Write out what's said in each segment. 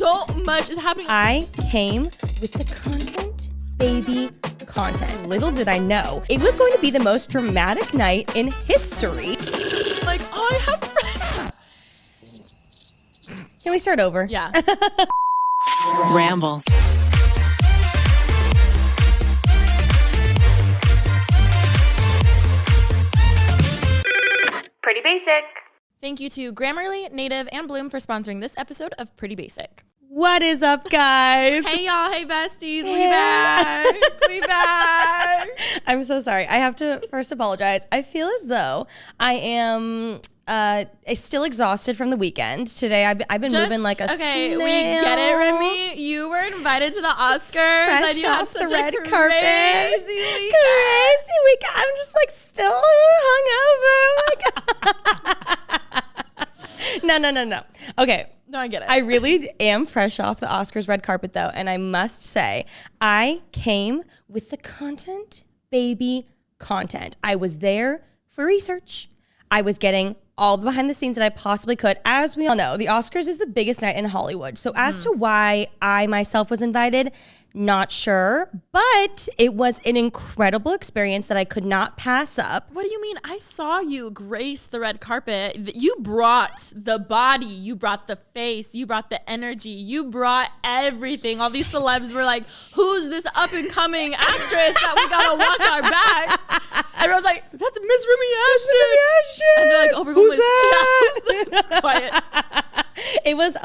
So much is happening. I came with the content, baby, content. Little did I know, it was going to be the most dramatic night in history. Like, I have friends. Can we start over? Yeah. Ramble. Pretty basic. Thank you to Grammarly, Native, and Bloom for sponsoring this episode of Pretty Basic. What is up, guys? Hey, y'all. Hey, besties. We back. We back. I'm so sorry. I have to first apologize. I feel as though I am still exhausted from the weekend. Today, I've been moving like a okay, snail. we get it, Remy. You were invited to the Oscars. Fresh and you had off such the red a carpet. Crazy weekend. Crazy weekend. I'm just like still hungover. Oh my God. No. Okay. No, I get it. I really am fresh off the Oscars red carpet though, and I must say, I came with the content, baby, content. I was there for research. I was getting all the behind the scenes that I possibly could. As we all know, the Oscars is the biggest night in Hollywood. So as to why I myself was invited, not sure, but it was an incredible experience that I could not pass up. What do you mean? I saw you grace the red carpet. You brought the body, you brought the face, you brought the energy, you brought everything. All these celebs were like, who's this up and coming actress that we gotta watch our backs? Everyone's like, that's Miss Remy Ashton. And they're like, oh, we're going with yeah, quiet. It was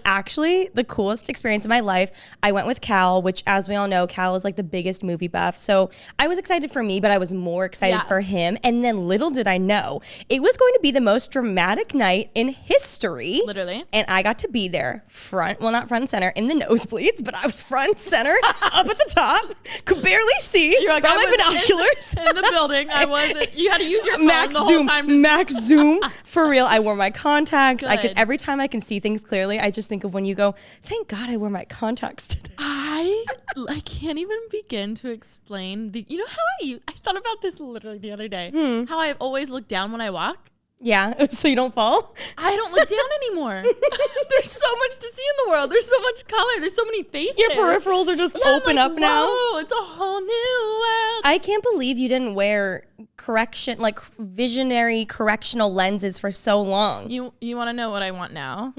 actually the coolest experience of my life. I went with Cal, which as we all know, Cal is like the biggest movie buff. So I was excited for me, but I was more excited for him. And then little did I know, it was going to be the most dramatic night in history. Literally. And I got to be there not front and center in the nosebleeds, but I was front and center up at the top. Could barely see. You're like, from my binoculars. In the building. I wasn't. You had to use your phone Max the whole zoom, time. Max zoom. For real, I wore my contacts. Good. Every time I can see things clearly, I just think of when you go, thank God I wore my contacts today. I can't even begin to explain you know how I thought about this literally the other day. How I always look down when I walk. Yeah, so you don't fall? I don't look down anymore. There's so much to see in the world. There's so much color. There's so many faces. Your peripherals are just open up now. Whoa, it's a whole new world. I can't believe you didn't wear visionary correctional lenses for so long. You want to know what I want now?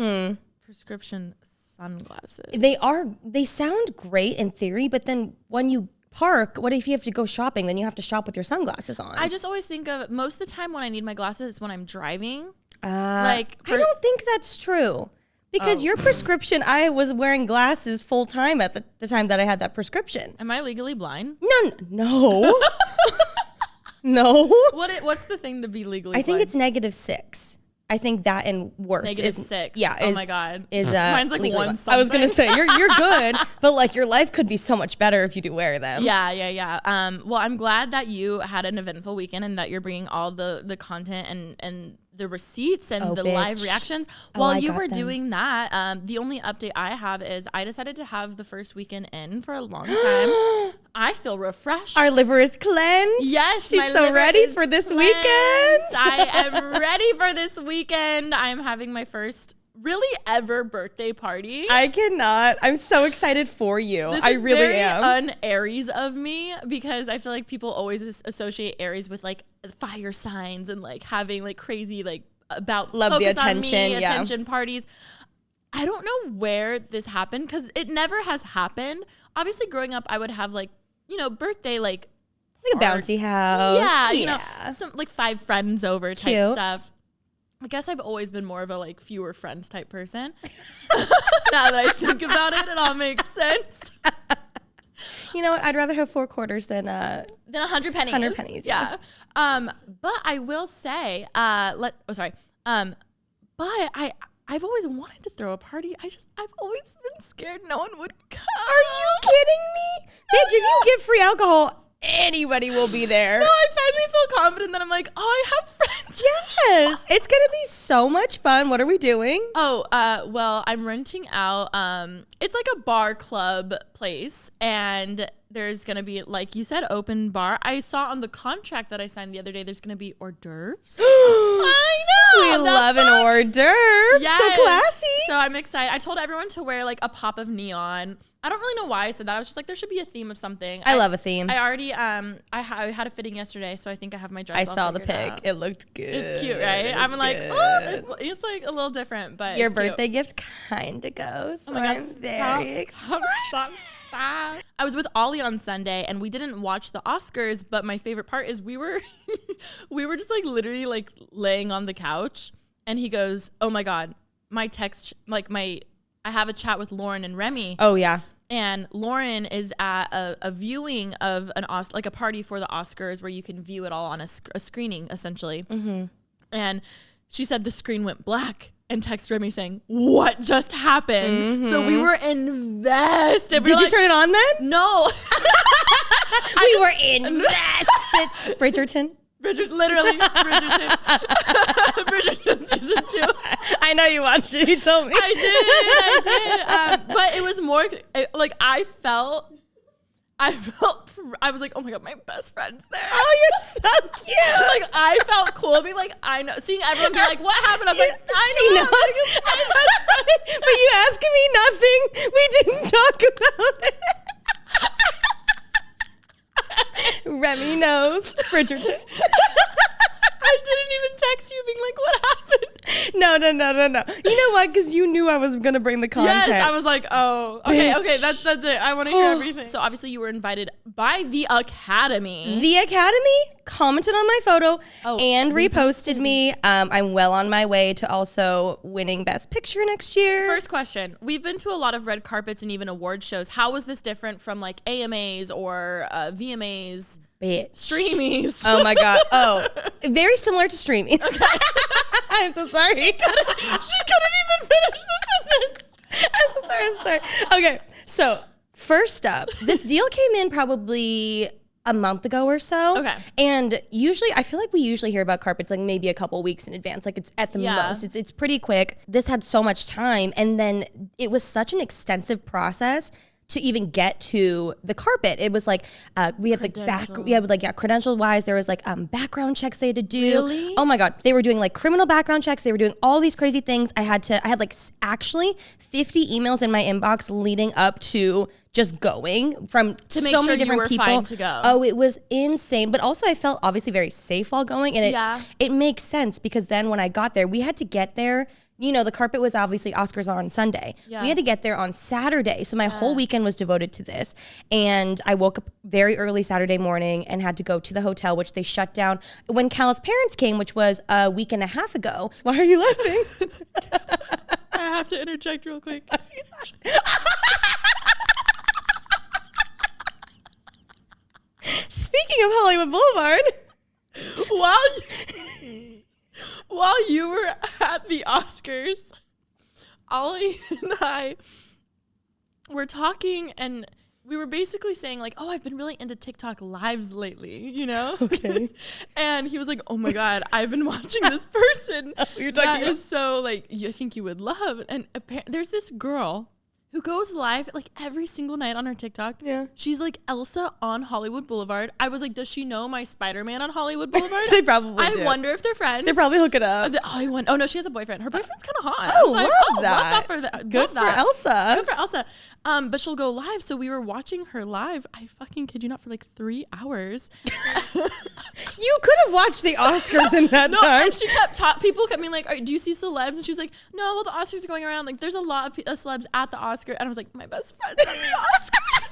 Prescription sunglasses. They sound great in theory, but then when you park, what if you have to go shopping? Then you have to shop with your sunglasses on. I just always think of most of the time when I need my glasses, it's when I'm driving. I don't think that's true. Because your prescription, I was wearing glasses full time at the time that I had that prescription. Am I legally blind? No. No. What's the thing to be legally blind? I think it's -6. I think that and worse -6. Yeah. Oh my God. Is mine's like one something. I was gonna say you're good, but like your life could be so much better if you do wear them. Yeah. Well, I'm glad that you had an eventful weekend and that you're bringing all the content and the receipts and the live reactions. While you were doing that, the only update I have is I decided to have the first weekend in for a long time. I feel refreshed. Our liver is cleansed. Yes, she's so ready for this weekend. I am ready for this weekend. I'm having my first really ever birthday party. I cannot. I'm so excited for you. I really am. Un-Aries of me because I feel like people always associate Aries with like fire signs and like having like crazy like about love the attention, attention parties. I don't know where this happened because it never has happened. Obviously, growing up, I would have like birthday like a bouncy house. Yeah, you know, some like 5 friends over type Cute stuff. I guess I've always been more of a like fewer friends type person. Now that I think about it, it all makes sense. You know what? I'd rather have 4 quarters than 100 pennies. 100 pennies. Yeah. But I will say, but I've always wanted to throw a party. I've always been scared no one would come. Are you kidding me? Bitch, if you give free alcohol, anybody will be there. No, I finally feel confident that I'm like, oh, I have friends. Yes. It's going to be so much fun. What are we doing? Oh, well, I'm renting out, it's like a bar club place, and there's going to be, like you said, open bar. I saw on the contract that I signed the other day, there's going to be hors d'oeuvres. I know. We love an hors d'oeuvre. Yes. So classy. So I'm excited. I told everyone to wear like a pop of neon. I don't really know why I said that. I was just like, there should be a theme of something. I love a theme. I already, I had a fitting yesterday, so I think I have my dress. I saw the pic. It looked good. It's cute, right? I'm like, oh, it's like a little different, but your birthday gift kind of goes. So oh my God, I'm very excited. Stop. I was with Ollie on Sunday and we didn't watch the Oscars, but my favorite part is we were just like literally like laying on the couch and he goes, oh my God, my text, like I have a chat with Lauren and REMI. Oh yeah. And Lauren is at a viewing of like a party for the Oscars where you can view it all on a screening essentially. Mm-hmm. And she said the screen went black. And text REMI saying, what just happened? Mm-hmm. So we were invested. Did you turn it on then? No. we were invested. Bridgerton? Literally, Bridgerton. Bridgerton season 2. I know you watched it. You told me. I did. But it was more, like I was like, oh my God, my best friend's there. Oh, you're so cute. Like, I felt cool being like, I know. Seeing everyone be like, what happened? I was like, I know. My best friend. But you asking me nothing. We didn't talk about it. REMI knows. Bridgerton. I didn't even text you being like, what happened? No. You know what? Because you knew I was going to bring the content. Yes, I was like, oh, okay, that's it. I want to hear everything. So obviously you were invited by the Academy. The Academy commented on my photo and reposted me. I'm well on my way to also winning Best Picture next year. First question. We've been to a lot of red carpets and even award shows. How was this different from like AMAs or VMAs? Bitch. Streamies. Oh my God. Oh, very similar to streaming. Okay. I'm so sorry. She couldn't even finish the sentence. I'm so sorry. Okay. So first up, this deal came in probably a month ago or so. Okay. And usually, I feel like we usually hear about carpets like maybe a couple weeks in advance. Like it's at the most. It's pretty quick. This had so much time. And then it was such an extensive process to even get to the carpet. It was like we had like credential wise, there was like background checks they had to do. Really? Oh my God. They were doing like criminal background checks. They were doing all these crazy things. I had like actually 50 emails in my inbox leading up to just going from to make so sure many different you were people. Fine to go. Oh, it was insane. But also I felt obviously very safe while going. And it makes sense because then when I got there, we had to get there. You know, the carpet was obviously Oscars on Sunday. Yeah. We had to get there on Saturday. So my whole weekend was devoted to this. And I woke up very early Saturday morning and had to go to the hotel, which they shut down when Cal's parents came, which was a week and a half ago. Why are you laughing? I have to interject real quick. Speaking of Hollywood Boulevard. While you were at the Oscars, Ollie and I were talking and we were basically saying like, oh, I've been really into TikTok lives lately, you know? Okay. And he was like, oh my God, I've been watching this person that is so like, I think you would love. And there's this girl who goes live like every single night on her TikTok. Yeah. She's like Elsa on Hollywood Boulevard. I was like, does she know my Spider-Man on Hollywood Boulevard? They probably do. I wonder if they're friends. They're probably hooking up. Oh no, she has a boyfriend. Her boyfriend's kind of hot. Oh, like, love that. Good for Elsa. Good for Elsa. But she'll go live. So we were watching her live. I fucking kid you not, for like 3 hours. You could have watched the Oscars in that time. And she people kept being like, do you see celebs? And she was like, no, well, the Oscars are going around. Like, there's a lot of celebs at the Oscar. And I was like, my best friend's at the Oscars.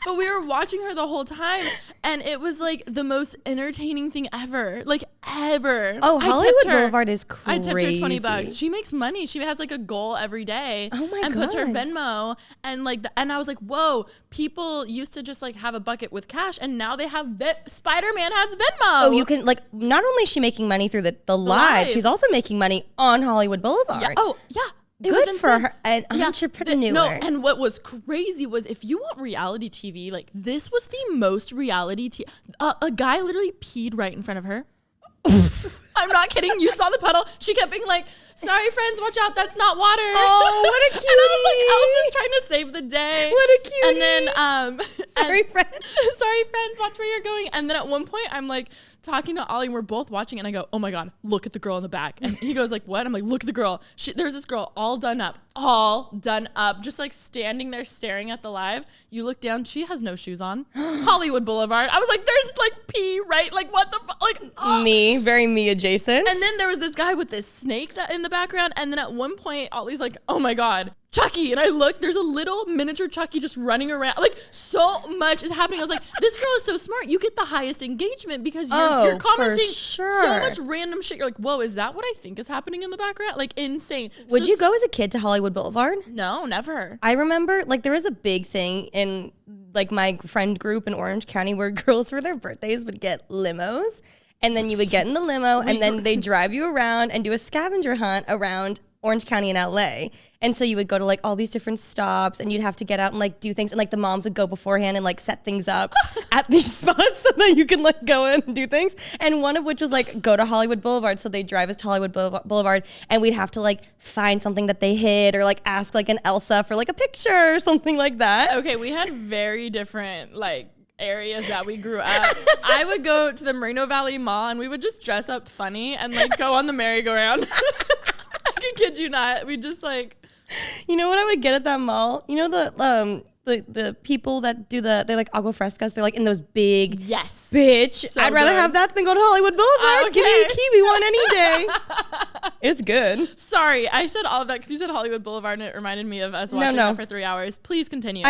But we were watching her the whole time, and it was like the most entertaining thing ever. Like, ever. Oh, Hollywood Boulevard is crazy. I tipped her $20. She makes money. She has like a goal every day. Oh my God. And puts her Venmo. And like, and I was like, whoa, people used to just like have a bucket with cash, and now they have Spider-Man has Venmo. Oh, you can like, not only is she making money through the live, she's also making money on Hollywood Boulevard. Yeah. Oh, yeah. Good for her, an entrepreneur. No, and what was crazy was if you want reality TV, like this was the most reality TV. A guy literally peed right in front of her. I'm not kidding. You saw the puddle. She kept being like, sorry, friends, watch out. That's not water. Oh, what a cutie. And I was like, Elsa's trying to save the day. What a cutie. And then, sorry, friend. Sorry, friends, watch where you're going. And then at one point, I'm like talking to Ollie and we're both watching and I go, oh my God, look at the girl in the back. And he goes like, what? I'm like, look at the girl. There's this girl all done up, just like standing there staring at the live. You look down, she has no shoes on. Hollywood Boulevard. I was like, there's like pee, right? Like what the fuck? Like Me, very me adjacent. And then there was this guy with this snake that in the background. And then at one point, Ollie's like, oh my God, Chucky. And I look, there's a little miniature Chucky just running around. Like so much is happening. I was like, this girl is so smart. You get the highest engagement because you're commenting so much random shit. You're like, whoa, is that what I think is happening in the background? Like insane. Would you go as a kid to Hollywood Boulevard? No, never. I remember like there was a big thing in like my friend group in Orange County where girls for their birthdays would get limos. And then you would get in the limo and then they drive you around and do a scavenger hunt around Orange County in LA. And so you would go to like all these different stops and you'd have to get out and like do things. And like the moms would go beforehand and like set things up at these spots so that you can like go in and do things. And one of which was like go to Hollywood Boulevard. So they drive us to Hollywood Boulevard and we'd have to like find something that they hid or like ask like an Elsa for like a picture or something like that. Okay, we had very different like areas that we grew up. I would go to the Moreno Valley Mall and we would just dress up funny and like go on the merry-go-round. I can kid you not. We just like, you know what I would get at that mall? You know the people that do they like agua frescas. They're like in those big bitch. So I'd rather have that than go to Hollywood Boulevard. Okay. Give me a kiwi one any day. It's good. Sorry, I said all of that because you said Hollywood Boulevard and it reminded me of us watching that for 3 hours. Please continue.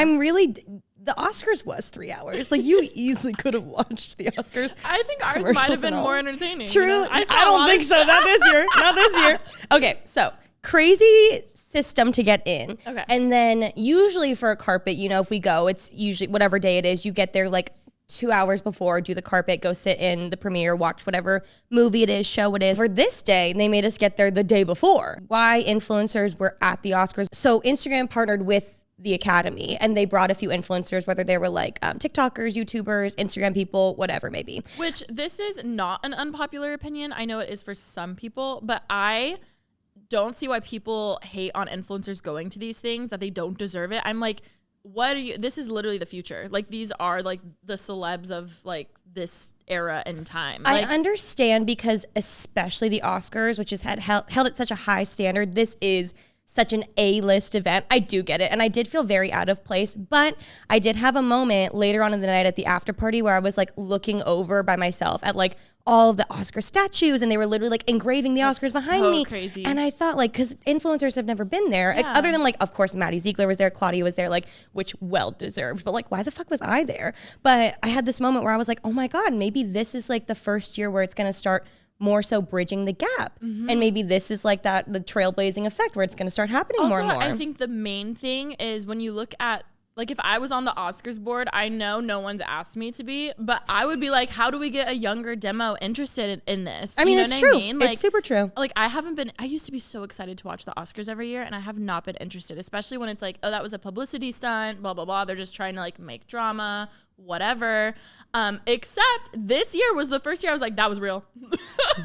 The Oscars was 3 hours. Like you easily could have watched the Oscars. I think ours might have been more entertaining. True. You know? I don't think so. Not this year. Not this year. Okay, so crazy system to get in. Okay. And then usually for a carpet, you know, if we go, it's usually whatever day it is, you get there like 2 hours before, do the carpet, go sit in the premiere, watch whatever movie it is, show it is. For this day, they made us get there the day before. Why influencers were at the Oscars. So Instagram partnered with the Academy and they brought a few influencers, whether they were like TikTokers, YouTubers, Instagram people, whatever maybe. Which this is not an unpopular opinion. I know it is for some people, but I don't see why people hate on influencers going to these things, that they don't deserve it. I'm like, what are you? This is literally the future. Like these are like the celebs of like this era and time. Like, I understand because especially the Oscars, which is held at such a high standard, this is such an A-list event. I do get it. And I did feel very out of place, but I did have a moment later on in the night at the after party where I was like looking over by myself at like all of the Oscar statues and they were literally like engraving the Oscars behind me. Crazy. And I thought like, cause influencers have never been there. Like, other than like, of course, Maddie Ziegler was there, Claudia was there, like, which well deserved, but like, why the fuck was I there? But I had this moment where I was like, oh my God, maybe this is like the first year where it's going to start more so bridging the gap. Mm-hmm. And maybe this is like the trailblazing effect where it's going to start happening more and more. I think the main thing is when you look at, like if I was on the Oscars board, I know no one's asked me to be, but I would be like, how do we get a younger demo interested in this? I mean, you know it's true. I mean? Like, it's super true. Like I used to be so excited to watch the Oscars every year and I have not been interested, especially when it's like, oh, that was a publicity stunt, blah, blah, blah. They're just trying to like make drama, whatever. Except this year was the first year I was like, that was real.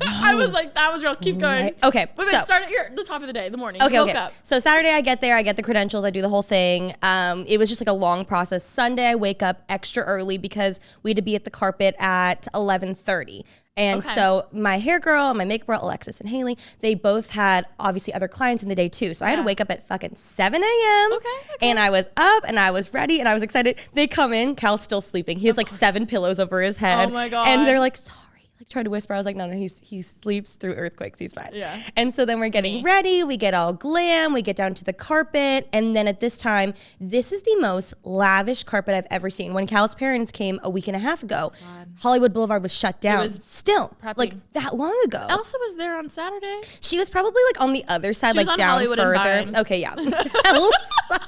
I was like, that was real. Keep going. Right. Okay. But so, start at the top of the day, the morning. Okay. Woke up. So Saturday I get there, I get the credentials, I do the whole thing. It was just like a long process. Sunday I wake up extra early because we had to be at the carpet at 11:30. And so my hair girl, my makeup girl, Alexis and Haley, they both had obviously other clients in the day too. So I had to wake up at fucking 7 a.m. Okay. And I was up and I was ready and I was excited. They come in, Cal's still sleeping. He has like 7 pillows over his head. Oh my God. And they're like, sorry. Like trying to whisper. I was like, no, he sleeps through earthquakes. He's fine. Yeah. And so then we're getting ready. We get all glam. We get down to the carpet. And then at this time, this is the most lavish carpet I've ever seen. When Cal's parents came a week and a half ago, Hollywood Boulevard was shut down. It was still prepping. Like that long ago. Elsa was there on Saturday. She was probably like on the other side, she like was on down Hollywood further. Okay, yeah. Elsa.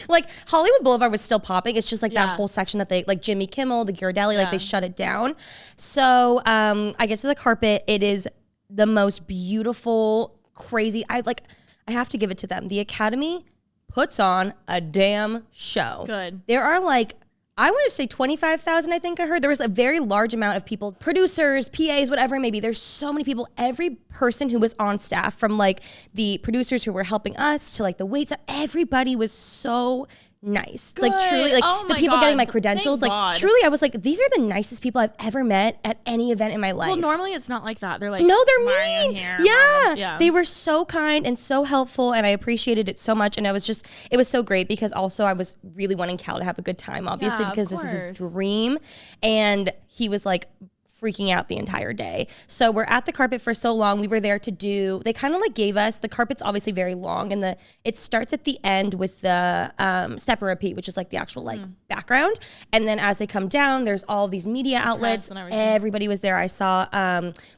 Like Hollywood Boulevard was still popping. It's just like that whole section that they like Jimmy Kimmel, the Ghirardelli, like they shut it down. So I get to the carpet. It is the most beautiful, crazy. I have to give it to them. The Academy puts on a damn show. Good. There are like I want to say 25,000, I think I heard. There was a very large amount of people, producers, PAs, whatever it may be. There's so many people. Every person who was on staff, from like the producers who were helping us to like the wait staff, everybody was so nice. Good. Like truly, like Oh the my people God. getting my credentials, Thank like God. truly I was like, these are the nicest people I've ever met at any event in my life. Well, normally it's not like that. They're like, no, they're "Why are you mean. here? Yeah. They were so kind and so helpful, and I appreciated it so much. And it was so great because also I was really wanting Cal to have a good time, obviously, Yeah, of because this is his course. dream. And he was like freaking out the entire day. So we're at the carpet for so long. We were there to do, they kind of like gave us, the carpet's obviously very long, and it starts at the end with the step and repeat, which is like the actual like background. And then as they come down, there's all these media outlets. and everything. Everybody was there. I saw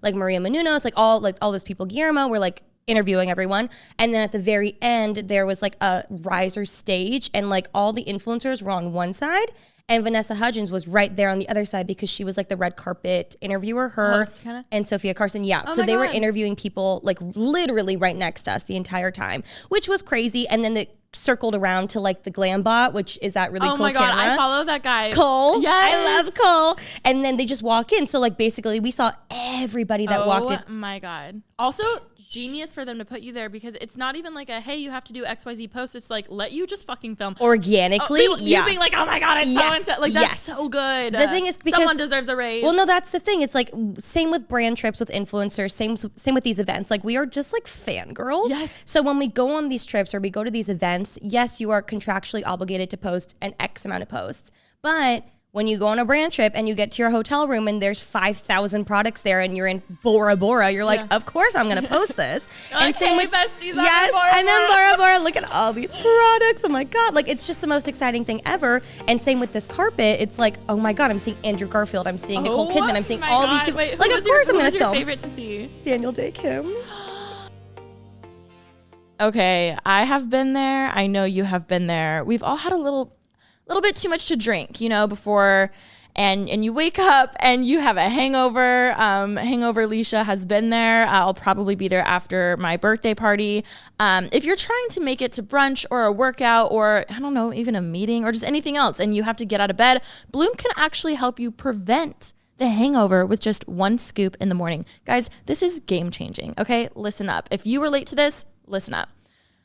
like Maria Menounos, like all those people, Guillermo, were like interviewing everyone. And then at the very end, there was like a riser stage, and like all the influencers were on one side, and Vanessa Hudgens was right there on the other side because she was like the red carpet interviewer, Host, kinda? and Sophia Carson. Yeah. Oh So my they were God. interviewing people like literally right next to us the entire time, which was crazy. And then they circled around to like the glam bot, which is that really Oh cool my God, camera. I follow that guy. Cole. Yes. I love Cole. And then they just walk in. So like basically we saw everybody that walked in. Oh my God. Also, genius for them to put you there, because it's not even like a, hey, you have to do XYZ post. It's like, let you just fucking film. Organically. You being like, oh my God, it's Yes. so and so. Like, that's Yes. so good. The thing is, because someone deserves a raise. Well, no, that's the thing. It's like same with brand trips with influencers, same with these events. Like we are just like fangirls. Yes. So when we go on these trips or we go to these events, yes, you are contractually obligated to post an X amount of posts. But when you go on a brand trip and you get to your hotel room and there's 5,000 products there and you're in Bora Bora, you're like, Yeah. of course I'm going to post this. Like, hey, besties, I'm in yes, Bora I'm in Bora. Bora Bora. Look at all these products. Oh my God. Like, it's just the most exciting thing ever. And same with this carpet. It's like, oh my God, I'm seeing Andrew Garfield. I'm seeing Nicole Kidman. I'm seeing my all these God. people. Wait, Like, of course I'm going to Who's film. your favorite to see? Daniel Day Kim. Okay, I have been there. I know you have been there. We've all had a little bit too much to drink, before, and you wake up and you have a hangover. Hangover Alisha has been there. I'll probably be there after my birthday party. If you're trying to make it to brunch or a workout or, I don't know, even a meeting or just anything else, and you have to get out of bed, Bloom can actually help you prevent the hangover with just one scoop in the morning. Guys, this is game changing, okay? Listen up. If you relate to this, listen up.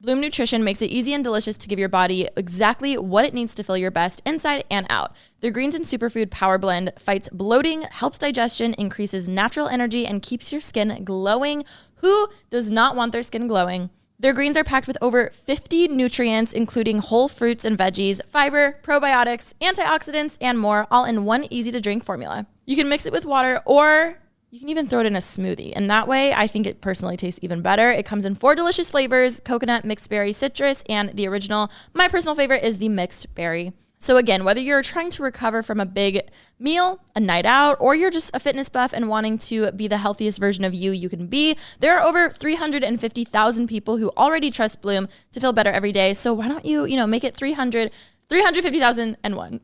Bloom Nutrition makes it easy and delicious to give your body exactly what it needs to feel your best inside and out. Their Greens and Superfood Power Blend fights bloating, helps digestion, increases natural energy, and keeps your skin glowing. Who does not want their skin glowing? Their greens are packed with over 50 nutrients, including whole fruits and veggies, fiber, probiotics, antioxidants, and more, all in one easy-to-drink formula. You can mix it with water, or you can even throw it in a smoothie. And that way, I think it personally tastes even better. It comes in 4 delicious flavors: coconut, mixed berry, citrus, and the original. My personal favorite is the mixed berry. So again, whether you're trying to recover from a big meal, a night out, or you're just a fitness buff and wanting to be the healthiest version of you can be, there are over 350,000 people who already trust Bloom to feel better every day. So why don't you, make it 350,001.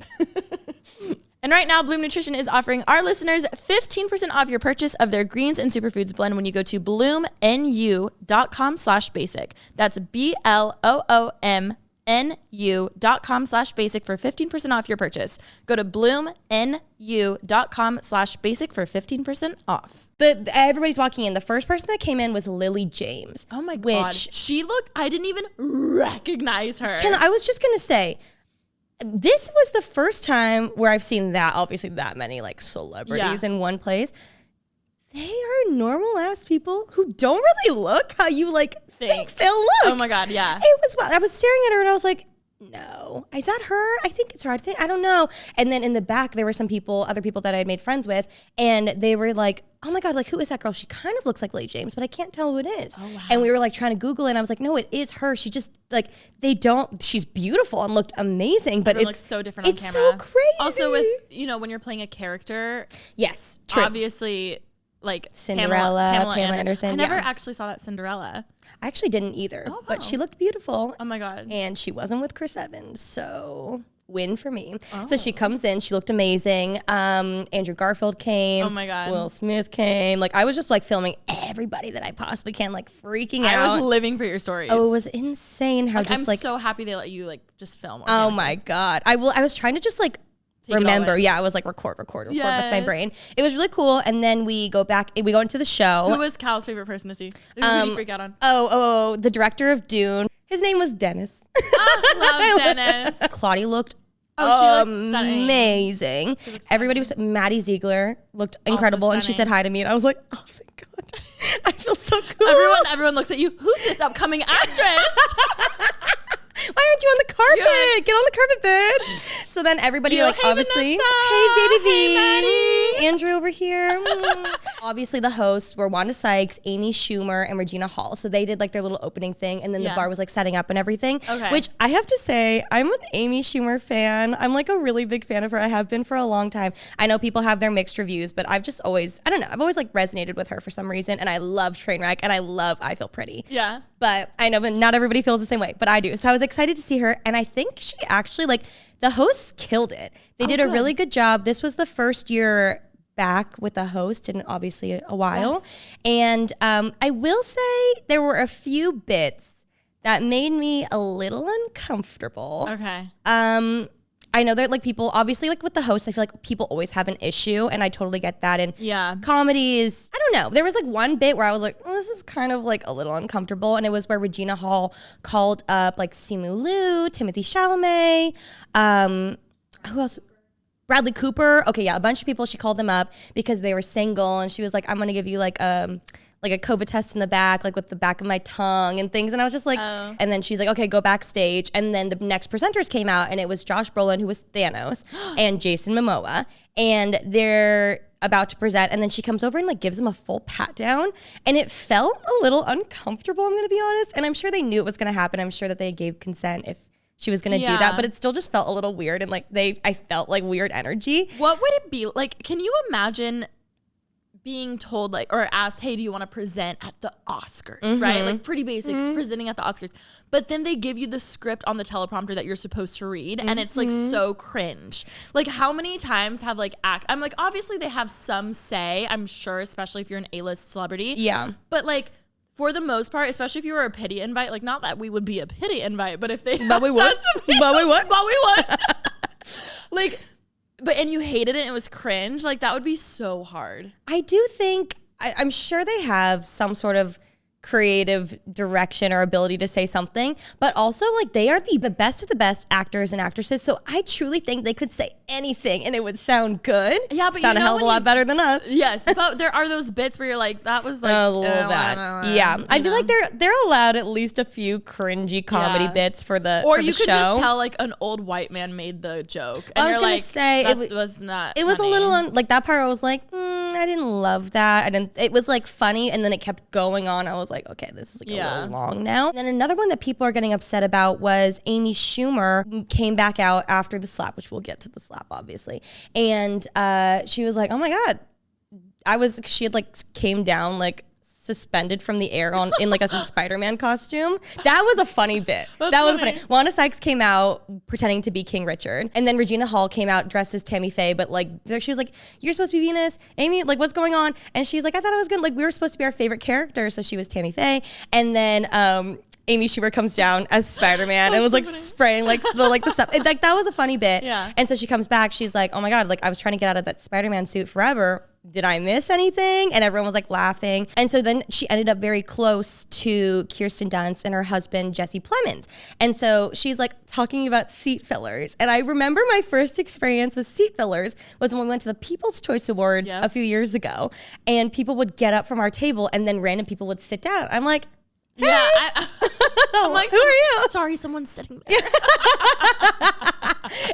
And right now, Bloom Nutrition is offering our listeners 15% off your purchase of their greens and superfoods blend when you go to bloomnu.com/basic. That's BLOOMNU.com/basic for 15% off your purchase. Go to bloomnu.com/basic for 15% off. Everybody's walking in. The first person that came in was Lily James. Oh my God. She looked, I didn't even recognize her. I was just going to say, this was the first time where I've seen that many like celebrities in one place. They are normal ass people who don't really look how you like think they'll look. Oh my God, yeah. I was staring at her and I was like, no, is that her? I think it's her. I don't know. And then in the back, there were other people that I had made friends with, and they were like, oh my God, like, who is that girl? She kind of looks like Lily James, but I can't tell who it is. Oh, wow. And we were like trying to Google it, and I was like, no, it is her. She just like, she's beautiful and looked amazing, but It looks so different on camera. It's so crazy. Also with, when you're playing a character, yes, true. obviously, like Cinderella, Pamela Anderson. I never actually saw that Cinderella. I actually didn't either, Oh, but wow. she looked beautiful. Oh my God. And she wasn't with Chris Evans, so win for me. So she comes in, she looked amazing. Andrew Garfield came. Oh my God. Will Smith came. Like, I was just like filming everybody that I possibly can, like freaking out. I was living for your stories. Oh, it was insane how I'm just like, so happy they let you like just film. oh my God. I was trying to just like remember. Yeah, I was like record with my brain. It was really cool. And then we go into the show. Who was Cal's favorite person to see? Who did you freak out on? The director of Dune. His name was Dennis. Love Dennis. Claudia looked she looked stunning. Amazing. Everybody was, Maddie Ziegler looked incredible. And she said hi to me and I was like, oh, thank God. I feel so cool. Everyone looks at you. Who's this upcoming actress? Why aren't you on the carpet? Get on the carpet, bitch. So then everybody obviously, hey baby V, Maddie. Andrew over here. Obviously the hosts were Wanda Sykes, Amy Schumer, and Regina Hall. So they did like their little opening thing, and then the bar was like setting up and everything. Okay. Which I have to say, I'm an Amy Schumer fan. I'm like a really big fan of her. I have been for a long time. I know people have their mixed reviews, but I've just always, I don't know, I've always like resonated with her for some reason, and I love Trainwreck, and I love I Feel Pretty. Yeah. But I know not everybody feels the same way, but I do. So I was excited to see her, and I think she actually, like, the hosts killed it. They did a really good job. This was the first year back with a host in obviously a while. Yes. And I will say there were a few bits that made me a little uncomfortable. Okay. I know that like people obviously like with the host, I feel like people always have an issue, and I totally get that. And comedy is, I don't know. There was like one bit where I was like, oh, this is kind of like a little uncomfortable. And it was where Regina Hall called up like Simu Liu, Timothy Chalamet, who else? Bradley Cooper. Okay, yeah, a bunch of people. She called them up because they were single, and she was like, I'm gonna give you like a COVID test in the back, like with the back of my tongue and things. And I was just like, and then she's like, okay, go backstage. And then the next presenters came out, and it was Josh Brolin, who was Thanos, and Jason Momoa. And they're about to present. And then she comes over and like gives them a full pat down. And it felt a little uncomfortable, I'm going to be honest. And I'm sure they knew it was going to happen. I'm sure that they gave consent if she was going to do that, but it still just felt a little weird. And like I felt like weird energy. What would it be like? Can you imagine being told like, or asked, hey, do you want to present at the Oscars, right? Like pretty basics, presenting at the Oscars. But then they give you the script on the teleprompter that you're supposed to read, and it's like so cringe. Like how many times have like I'm like, obviously they have some say, I'm sure, especially if you're an A-list celebrity. Yeah. But like for the most part, especially if you were a pity invite, like not that we would be a pity invite, but if they but we would. Like, but and you hated it and it was cringe, like that would be so hard. I do think, I'm sure they have some sort of creative direction or ability to say something, but also like they are the best of the best actors and actresses. So I truly think they could say anything and it would sound good. Yeah, but sound a hell of a lot better than us. Yes, but there are those bits where you're like, that was like a little bad. Yeah, I feel like they're allowed at least a few cringy comedy bits for the or for you the could show. Just tell like an old white man made the joke. And I was you're gonna like, say that was not. It was a little like that part. I was like, I didn't love that. It was like funny, and then it kept going on. I was like, okay, this is like a little long now. And then another one that people are getting upset about was Amy Schumer came back out after the slap, which we'll get to the slap obviously, and she was like, oh my God, she had like came down like suspended from the air in like a Spider-Man costume. That was a funny bit. That was funny. Wanda Sykes came out pretending to be King Richard, and then Regina Hall came out dressed as Tammy Faye, but like she was like, you're supposed to be Venus, Amy, like what's going on? And she's like, I thought I was gonna, like, we were supposed to be our favorite character, so she was Tammy Faye. And then Amy Schumer comes down as Spider-Man and was like spraying like the stuff. Like that was a funny bit. Yeah. And so she comes back, she's like, oh my God, like I was trying to get out of that Spider-Man suit forever. Did I miss anything? And everyone was like laughing. And so then she ended up very close to Kirsten Dunst and her husband, Jesse Plemons. And so she's like talking about seat fillers. And I remember my first experience with seat fillers was when we went to the People's Choice Awards a few years ago. And people would get up from our table and then random people would sit down. I'm like, hey. Yeah, I'm like, who are you? Sorry, someone's sitting there.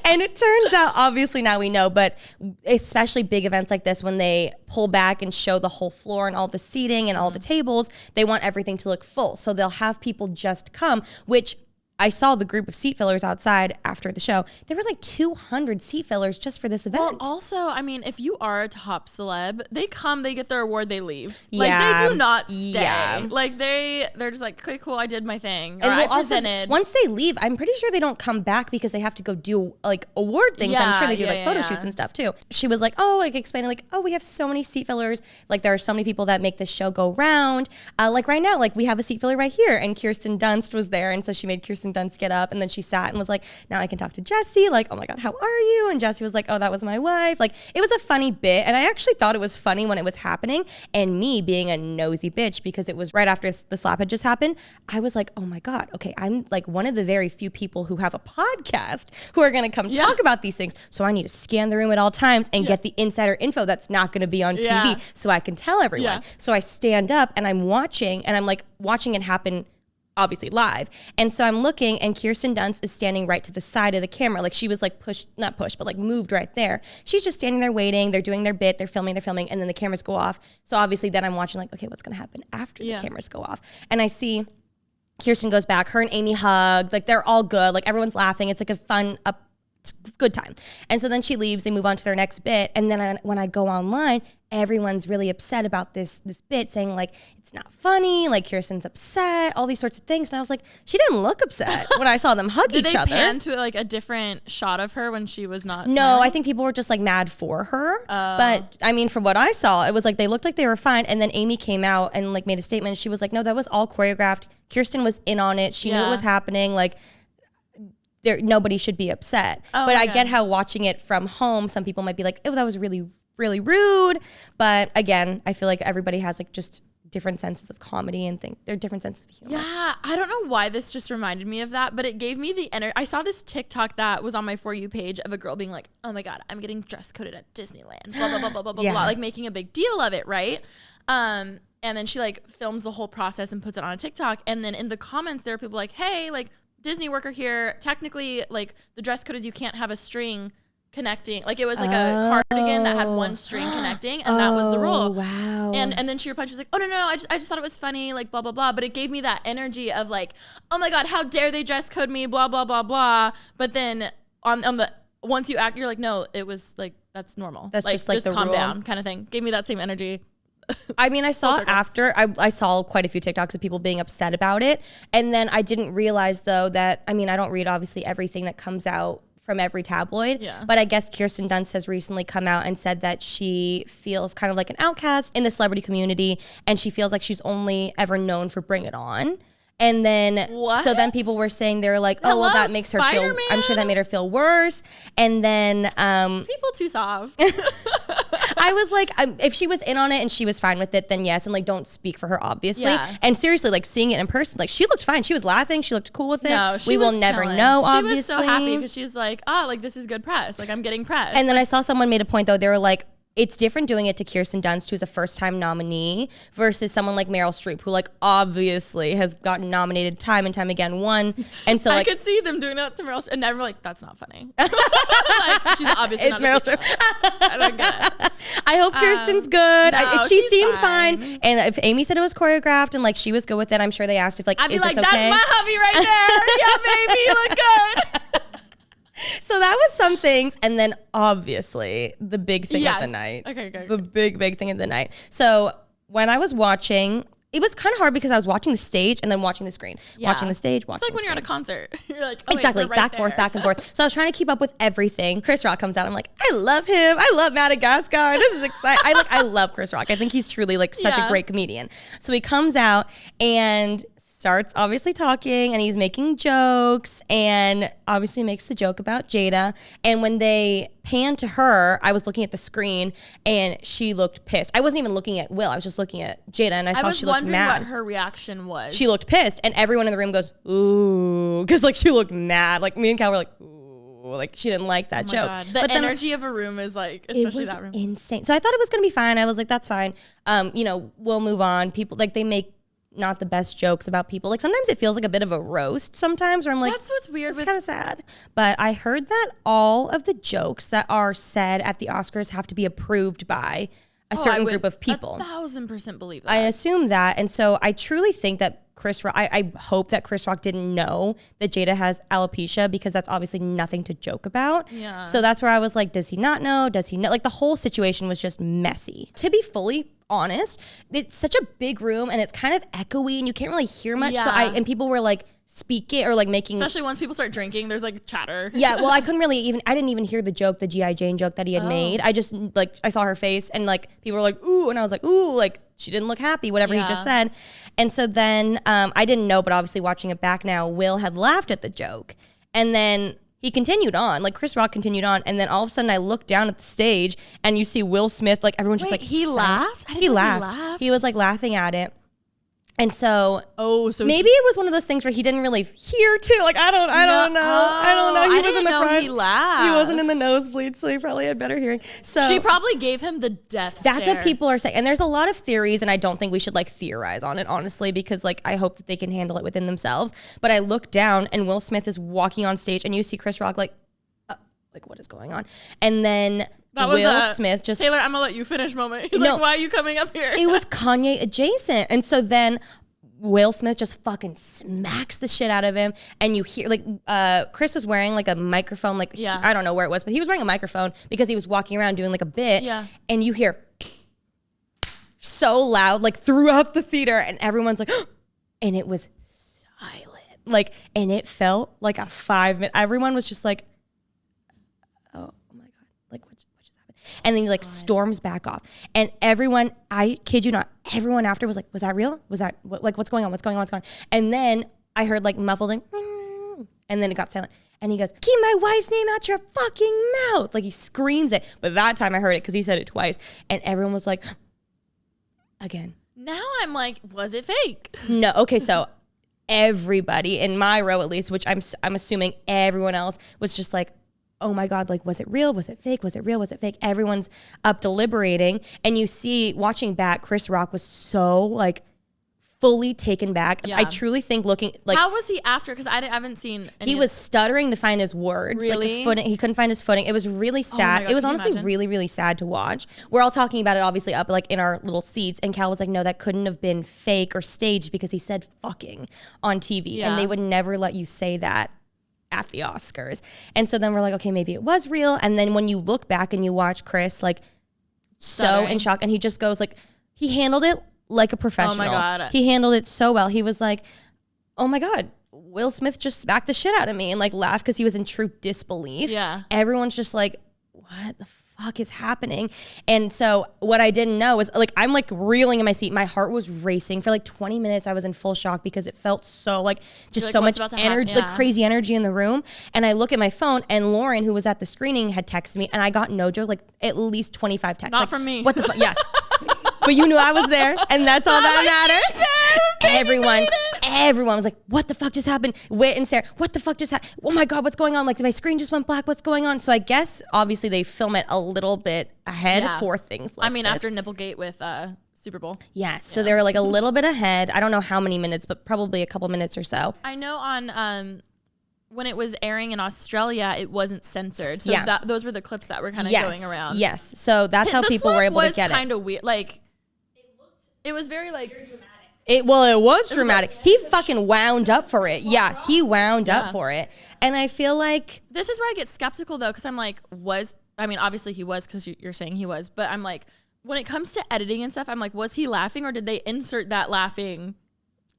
And it turns out, obviously now we know, but especially big events like this, when they pull back and show the whole floor and all the seating and all the tables, they want everything to look full. So they'll have people just come, which I saw the group of seat fillers outside after the show. There were like 200 seat fillers just for this event. Well, also, I mean, if you are a top celeb, they come, they get their award, they leave. Like, they do not stay. Yeah. Like, they're just like, okay, cool, I did my thing. Or I presented. Also, once they leave, I'm pretty sure they don't come back because they have to go do, like, award things. I'm sure they do, like, photo shoots and stuff, too. She was like, explaining, like, we have so many seat fillers. Like, there are so many people that make this show go round. Like, right now, like, we have a seat filler right here. And Kirsten Dunst was there, and so she made Kirsten Kirsten Dunst get up, and then she sat and was like, now I can talk to Jesse. Like, oh my God, how are you? And Jesse was like, oh, that was my wife. Like, it was a funny bit. And I actually thought it was funny when it was happening. And me being a nosy bitch, because it was right after the slap had just happened, I was like, oh my God, okay, I'm like one of the very few people who have a podcast who are going to come talk about these things. So I need to scan the room at all times and get the insider info that's not going to be on TV so I can tell everyone. Yeah. So I stand up and I'm watching, and I'm like watching it happen, obviously live. And so I'm looking, and Kirsten Dunst is standing right to the side of the camera. Like, she was like not pushed, but like moved right there. She's just standing there waiting. They're doing their bit. They're filming, and then the cameras go off. So obviously then I'm watching like, okay, what's going to happen after the cameras go off? And I see Kirsten goes back. Her and Amy hug. Like, they're all good. Like, everyone's laughing. It's like a fun, good time. And so then she leaves. They move on to their next bit. And then when I go online, everyone's really upset about this bit, saying like, it's not funny, like Kirsten's upset, all these sorts of things. And I was like, she didn't look upset when I saw them hug each other. Did they pan to like a different shot of her when she was not No, smiling? I think people were just like mad for her. But I mean, from what I saw, it was like they looked like they were fine. And then Amy came out and like made a statement. She was like, no, that was all choreographed. Kirsten was in on it. She knew it was happening. Like, nobody should be upset. But I get how watching it from home, some people might be like, oh, that was really, really rude. But again, I feel like everybody has like just different senses of comedy and think they're different senses of humor. Yeah, I don't know why this just reminded me of that, but it gave me the energy. I saw this TikTok that was on my For You page of a girl being like, oh my God, I'm getting dress coded at Disneyland, blah, blah, blah, blah, blah, blah, like making a big deal of it, right? And then she like films the whole process and puts it on a TikTok. And then in the comments, there are people like, hey, like, Disney worker here. Technically, like, the dress code is you can't have a string connecting. Like, it was like a cardigan that had one string connecting, and that was the rule. Wow. And then she replied, she was like, oh no, I just thought it was funny, like blah blah blah. But it gave me that energy of like, oh my God, how dare they dress code me, blah blah blah blah. But then on the once you act, you're like, no, it was like, that's normal. That's like, just the calm rule. down kind of thing. Gave me that same energy. I mean, I saw after, I saw quite a few TikToks of people being upset about it. And then I didn't realize, though, that, I mean, I don't read, obviously, everything that comes out from every tabloid. Yeah. But I guess Kirsten Dunst has recently come out and said that she feels kind of like an outcast in the celebrity community. And she feels like she's only ever known for Bring It On. And then, so then people were saying, they were like, oh, well, that makes her feel, I'm sure that made her feel worse. And then, people too soft. I was like, if she was in on it and she was fine with it, then yes. And like, don't speak for her, obviously. Yeah. And seriously, like seeing it in person, like she looked fine. She was laughing. She looked cool with it. No, we will never know, obviously. She was so happy because she's like, oh, like this is good press. Like I'm getting press. And then I saw someone made a point though. They were like, it's different doing it to Kirsten Dunst, who's a first-time nominee, versus someone like Meryl Streep, who like obviously has gotten nominated time and time again, won. And so like, I could see them doing that to Meryl Streep, and never like, that's not funny. Like, she's obviously it's not Meryl Streep. I don't get it. I hope Kirsten's good. No, she seemed fine. And if Amy said it was choreographed and like she was good with it, I'm sure they asked if like, I'd is be like, this okay? That's my hubby right there. Yeah, baby, you look good. So that was some things. And then obviously the big thing of the night. Okay. The big thing of the night. So when I was watching, it was kind of hard because I was watching the stage and then watching the screen. Yeah. Watching the stage, watching the screen. It's like when you're at a concert. You're like, oh, exactly. Wait, back and forth. So I was trying to keep up with everything. Chris Rock comes out. I'm like, I love him. I love Madagascar. This is exciting. I love Chris Rock. I think he's truly like such a great comedian. So he comes out and starts obviously talking, and he's making jokes, and obviously makes the joke about Jada. And when they pan to her, I was looking at the screen and she looked pissed. I wasn't even looking at Will. I was just looking at Jada, and I saw she looked mad. I was wondering what her reaction was. She looked pissed, and everyone in the room goes, ooh, because like she looked mad. Like me and Cal were like, ooh, like she didn't like that joke. God. The energy of a room is like, especially that room. Insane. So I thought it was going to be fine. I was like, that's fine. We'll move on. People like they make not the best jokes about people. Like sometimes it feels like a bit of a roast sometimes where I'm like, that's what's weird. It's kind of sad. But I heard that all of the jokes that are said at the Oscars have to be approved by a certain group of people. 1,000% believe that. I assume that. And so I truly think that Chris Rock, I hope that Chris Rock didn't know that Jada has alopecia, because that's obviously nothing to joke about. Yeah. So that's where I was like, does he not know? Does he know? Like the whole situation was just messy. To be fully honest, it's such a big room and it's kind of echoey and you can't really hear much. Yeah. So and people were like speaking or like making, especially once people start drinking, there's like chatter. Yeah, well, I didn't even hear the joke, the G.I. Jane joke that he had made. I just like, I saw her face and like people were like, ooh, and I was like, ooh, like she didn't look happy, whatever he Yeah. just said. And so then I didn't know, but obviously watching it back now, Will had laughed at the joke. And then he continued on, like Chris Rock continued on. And then all of a sudden I look down at the stage and you see Will Smith, like everyone's just like, he silent. laughed? I didn't He know laughed. He was like laughing at it. And so, so maybe it was one of those things where he didn't really hear too. Like I don't know. I don't know. He was in the front. He laughed. He wasn't in the nosebleed, so he probably had better hearing. So She probably gave him the death that's stare. what people are saying. And there's a lot of theories, and I don't think we should like theorize on it, honestly, because like I hope that they can handle it within themselves. But I look down and Will Smith is walking on stage, and you see Chris Rock like what is going on? And then Will Smith just Taylor, I'm gonna let you finish moment. He's No. like, why are you coming up here? It was Kanye adjacent. And so then Will Smith just fucking smacks the shit out of him. And you hear like Chris was wearing like a microphone, like I don't know where it was, but he was wearing a microphone because he was walking around doing like a bit. Yeah. And you hear so loud, like throughout the theater, and everyone's like, and it was silent. Like, and it felt like a 5 minute, everyone was just like, oh my God, like what just happened? And then he like storms back off, and everyone, I kid you not, everyone after was like, was that real? Was that like what's going on? What's going on? What's going on? And then I heard like muffled and then it got silent. And he goes, keep my wife's name out your fucking mouth. Like he screams it. But that time I heard it because he said it twice, and everyone was like, again. Now I'm like, was it fake? No. Okay. So everybody in my row, at least, which I'm assuming everyone else was just like, oh my God, like, was it real? Was it fake? Was it real? Was it fake? Everyone's up deliberating. And you see, watching back, Chris Rock was so like fully taken back. Yeah. I truly think looking like. How was he after? Because I haven't seen any He was stuttering to find his words. Really? Like he couldn't find his footing. It was really sad. God, It was can you honestly imagine? really, really sad to watch. We're all talking about it obviously up like in our little seats. And Cal was like, no, that couldn't have been fake or staged because he said fucking on TV. Yeah. And they would never let you say that at the Oscars. And so then we're like, okay, maybe it was real. And then when you look back and you watch Chris like so Stuttering. in shock, and he just goes like, he handled it like a professional. Oh my God. He handled it so well. He was like, oh my God, Will Smith just smacked the shit out of me, and like laughed because he was in true disbelief. Yeah. Everyone's just like, what the fuck is happening? And so what I didn't know is like, I'm like reeling in my seat. My heart was racing for like 20 minutes. I was in full shock because it felt so like just like, so what's much about to happen? energy, like Yeah. crazy energy in the room. And I look at my phone, and Lauren, who was at the screening, had texted me, and I got no joke, like at least 25 texts. Not like, from me. What the fuck? Yeah. But you knew I was there, and that's all that matters. Everyone was like, what the fuck just happened? Whit and Sarah, what the fuck just happened? Oh my God, what's going on? Like my screen just went black. What's going on? So I guess obviously they film it a little bit ahead Yeah. for things like I mean, this. after Nipplegate with Super Bowl. Yes. So they were like a little bit ahead. I don't know how many minutes, but probably a couple minutes or so. I know on when it was airing in Australia, it wasn't censored. So Yeah. those were the clips that were kind of Yes. going around. Yes. So that's how The people were slap able to was get it. kind of weird. Like, it was very like dramatic. It was dramatic. He fucking wound up for it. Yeah, he wound up for it. And I feel like This is where I get skeptical though, because I'm like, obviously he was, because you're saying he was, but I'm like, when it comes to editing and stuff, I'm like, was he laughing, or did they insert that laughing?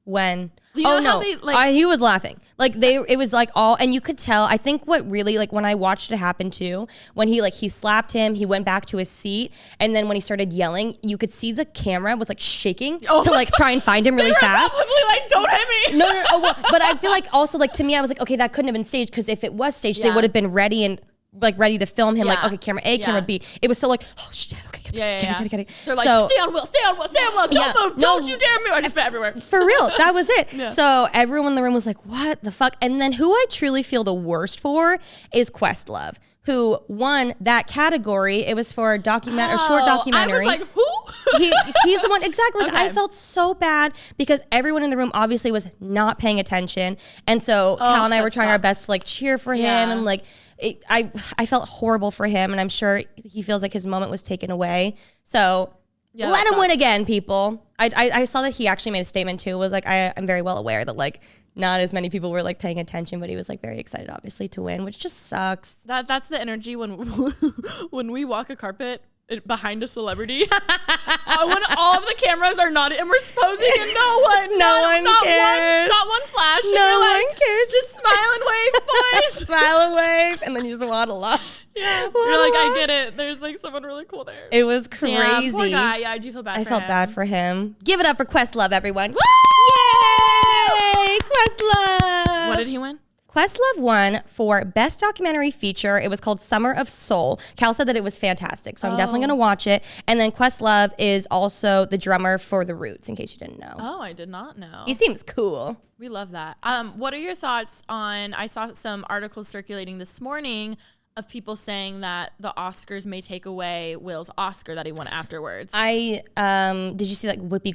when You know oh how no they, like- he was laughing, like it was like all, and you could tell. I think what really, like when I watched it happen too, when he slapped him, he went back to his seat, and then when he started yelling, you could see the camera was like shaking to like try and find him really fast. Probably like, don't hit me. No, well, but I feel like also like to me, I was like, okay, that couldn't have been staged, because if it was staged, they Yeah. would have been ready and like ready to film him. Like, Yeah. okay, camera A, Yeah. camera B. It was so like, oh shit, okay, get it. They're like, So- stay on Will, don't Yeah. move, No. don't you dare move. I just spit everywhere. For real, that was it. So everyone in the room was like, what the fuck? And then who I truly feel the worst for is Questlove, who won that category. It was for a short documentary. I was like, who? He's the one, exactly. Like, Okay. I felt so bad because everyone in the room obviously was not paying attention. And so Cal and I that were trying our sucks. best to like cheer for him, Yeah. and like I felt horrible for him, and I'm sure he feels like his moment was taken away. So Yeah, let that him win sucks. again, people. I saw that he actually made a statement too. Was like, I'm very well aware that like not as many people were like paying attention, but he was like very excited obviously to win, which just sucks. That's the energy when when we walk a carpet behind a celebrity. When all of the cameras are not, and we're posing, and No one cares. Not one flash. And No you're like, one cares. Just smile and wave, boys. Smile away. wife, and then you just waddle off. Yeah, you're like, I get it. There's like someone really cool there. It was crazy. Yeah, poor guy. Yeah, I do feel bad. I for felt him. bad for him. Give it up for Questlove, everyone. Woo! Yay! Questlove. What did he win? Questlove won for Best Documentary Feature. It was called Summer of Soul. Cal said that it was fantastic, so I'm definitely going to watch it. And then Questlove is also the drummer for The Roots, in case you didn't know. Oh, I did not know. He seems cool. We love that. What are your thoughts on, I saw some articles circulating this morning of people saying that the Oscars may take away Will's Oscar that he won afterwards. Did you see like Whoopi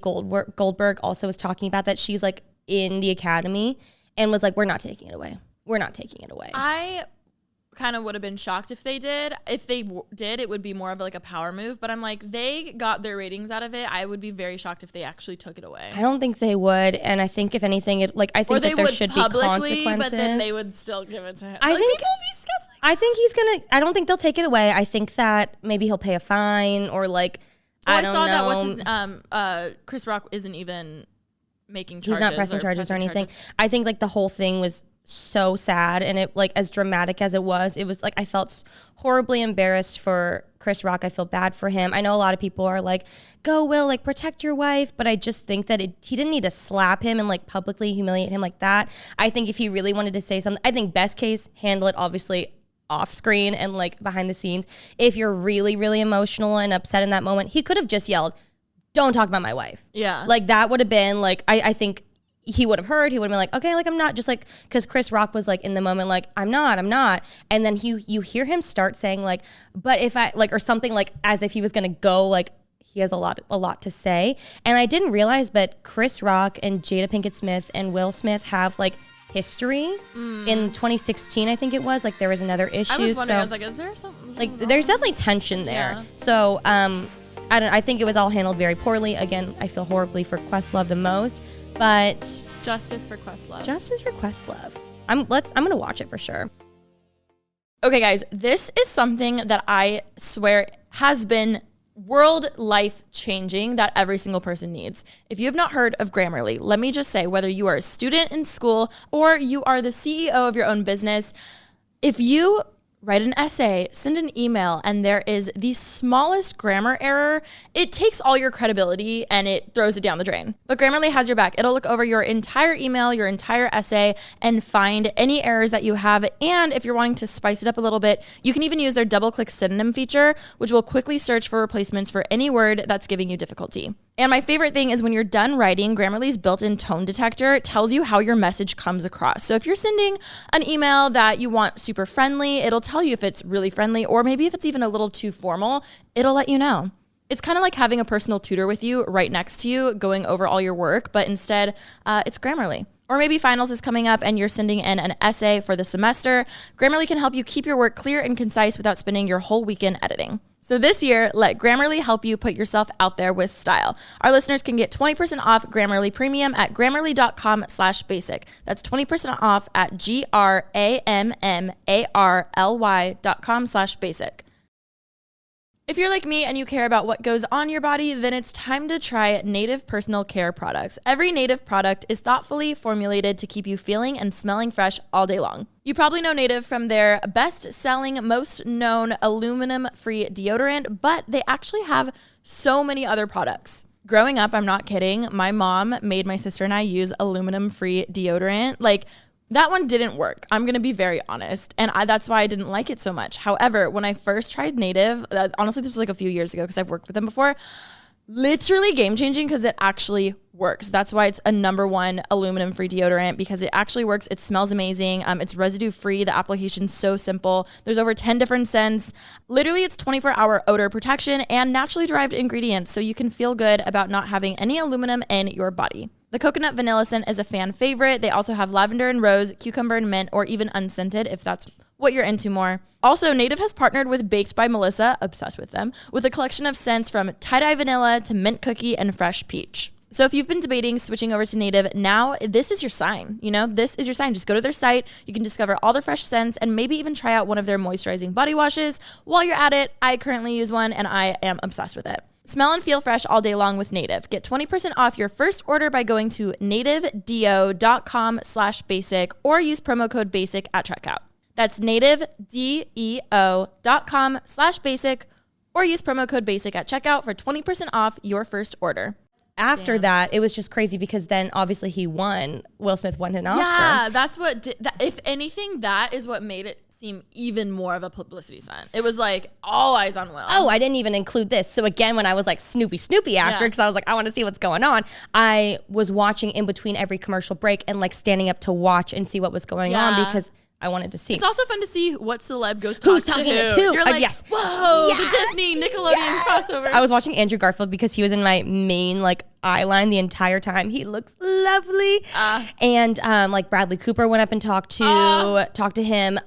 Goldberg also was talking about that? She's like in the Academy and was like, we're not taking it away. We're not taking it away. I kind of would have been shocked if they did. If they did, it would be more of like a power move. But I'm like, they got their ratings out of it. I would be very shocked if they actually took it away. I don't think they would. And I think if anything, I think that there should be consequences. But then they would still give it to him. I think people be skeptical. I think he's gonna. I don't think they'll take it away. I think that maybe he'll pay a fine or like. I don't know. That Chris Rock isn't even making charges. He's not pressing charges or anything. I think like the whole thing was so sad, and it like as dramatic as it was like I felt horribly embarrassed for Chris Rock. I feel bad for him. I know a lot of people are like, go Will, like protect your wife, but I just think that he didn't need to slap him and like publicly humiliate him like that. I think if he really wanted to say something, I think best case, handle it obviously off screen and like behind the scenes. If you're really, really emotional and upset in that moment, he could have just yelled, don't talk about my wife. Yeah. Like that would have been like, I think he would have heard, he would have been like, okay, like I'm not, just like, because Chris Rock was like in the moment like, I'm not. And then you hear him start saying like, but if I like, or something like as if he was gonna go like, he has a lot to say. And I didn't realize, but Chris Rock and Jada Pinkett Smith and Will Smith have like history. In 2016, I think it was, like there was another issue. I was wondering, I was like, is there something like wrong? There's definitely tension there. Yeah. So I think it was all handled very poorly. Again, I feel horribly for Questlove the most, but justice for Questlove. Justice for Questlove. I'm gonna watch it for sure. Okay, guys, this is something that I swear has been world life changing that every single person needs. If you have not heard of Grammarly, let me just say, whether you are a student in school or you are the CEO of your own business, if you write an essay, send an email, and there is the smallest grammar error, it takes all your credibility and it throws it down the drain. But Grammarly has your back. It'll look over your entire email, your entire essay, and find any errors that you have. And if you're wanting to spice it up a little bit, you can even use their double-click synonym feature, which will quickly search for replacements for any word that's giving you difficulty. And my favorite thing is when you're done writing, Grammarly's built-in tone detector tells you how your message comes across. So if you're sending an email that you want super friendly, it'll tell you if it's really friendly, or maybe if it's even a little too formal, it'll let you know. It's kind of like having a personal tutor with you right next to you going over all your work, but instead it's Grammarly. Or maybe finals is coming up and you're sending in an essay for the semester. Grammarly can help you keep your work clear and concise without spending your whole weekend editing. So this year, let Grammarly help you put yourself out there with style. Our listeners can get 20% off Grammarly Premium at Grammarly.com/basic. That's 20% off at Grammarly.com/basic. If you're like me and you care about what goes on your body, then it's time to try Native personal care products. Every Native product is thoughtfully formulated to keep you feeling and smelling fresh all day long. You probably know Native from their best-selling, most known aluminum-free deodorant, but they actually have so many other products. Growing up, I'm not kidding, my mom made my sister and I use aluminum-free deodorant. Like, that one didn't work. I'm going to be very honest. And that's why I didn't like it so much. However, when I first tried Native, honestly, this was like a few years ago because I've worked with them before, literally game changing because it actually works. That's why it's a #1 aluminum free deodorant, because it actually works. It smells amazing. It's residue free. The application's so simple. There's over 10 different scents. Literally, it's 24-hour odor protection and naturally derived ingredients, so you can feel good about not having any aluminum in your body. The coconut vanilla scent is a fan favorite. They also have lavender and rose, cucumber and mint, or even unscented if that's what you're into more. Also, Native has partnered with Baked by Melissa, obsessed with them, with a collection of scents from tie-dye vanilla to mint cookie and fresh peach. So if you've been debating switching over to Native, now this is your sign. This is your sign. Just go to their site. You can discover all their fresh scents and maybe even try out one of their moisturizing body washes. While you're at it, I currently use one and I am obsessed with it. Smell and feel fresh all day long with Native. Get 20% off your first order by going to nativedeo.com/basic or use promo code BASIC at checkout. That's nativedeo.com/basic or use promo code BASIC at checkout for 20% off your first order. After that, it was just crazy because then obviously he won. Will Smith won an Oscar. Yeah, that's what if anything, that is what made it seem even more of a publicity stunt. It was like all eyes on Will. Oh, I didn't even include this. So again, when I was like Snoopy after, because I was like, I want to see what's going on, I was watching in between every commercial break and like standing up to watch and see what was going on because I wanted to see. It's also fun to see what celeb goes talk who's talking to who. You're like, yes. Whoa, the Disney Nickelodeon crossover. I was watching Andrew Garfield because he was in my main like eye line the entire time. He looks lovely. And like Bradley Cooper went up and talked to him.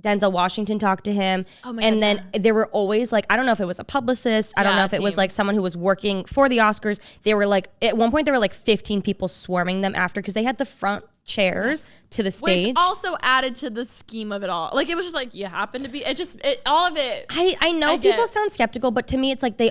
Denzel Washington talked to him. Oh my and God, then there were always like, I don't know if it was a publicist. I don't know if it was like someone who was working for the Oscars. They were like, at one point there were like 15 people swarming them after because they had the front chairs to the stage. Which also added to the scheme of it all. Like it was just like, you happen to be, all of it. I know people sound skeptical, but to me it's like they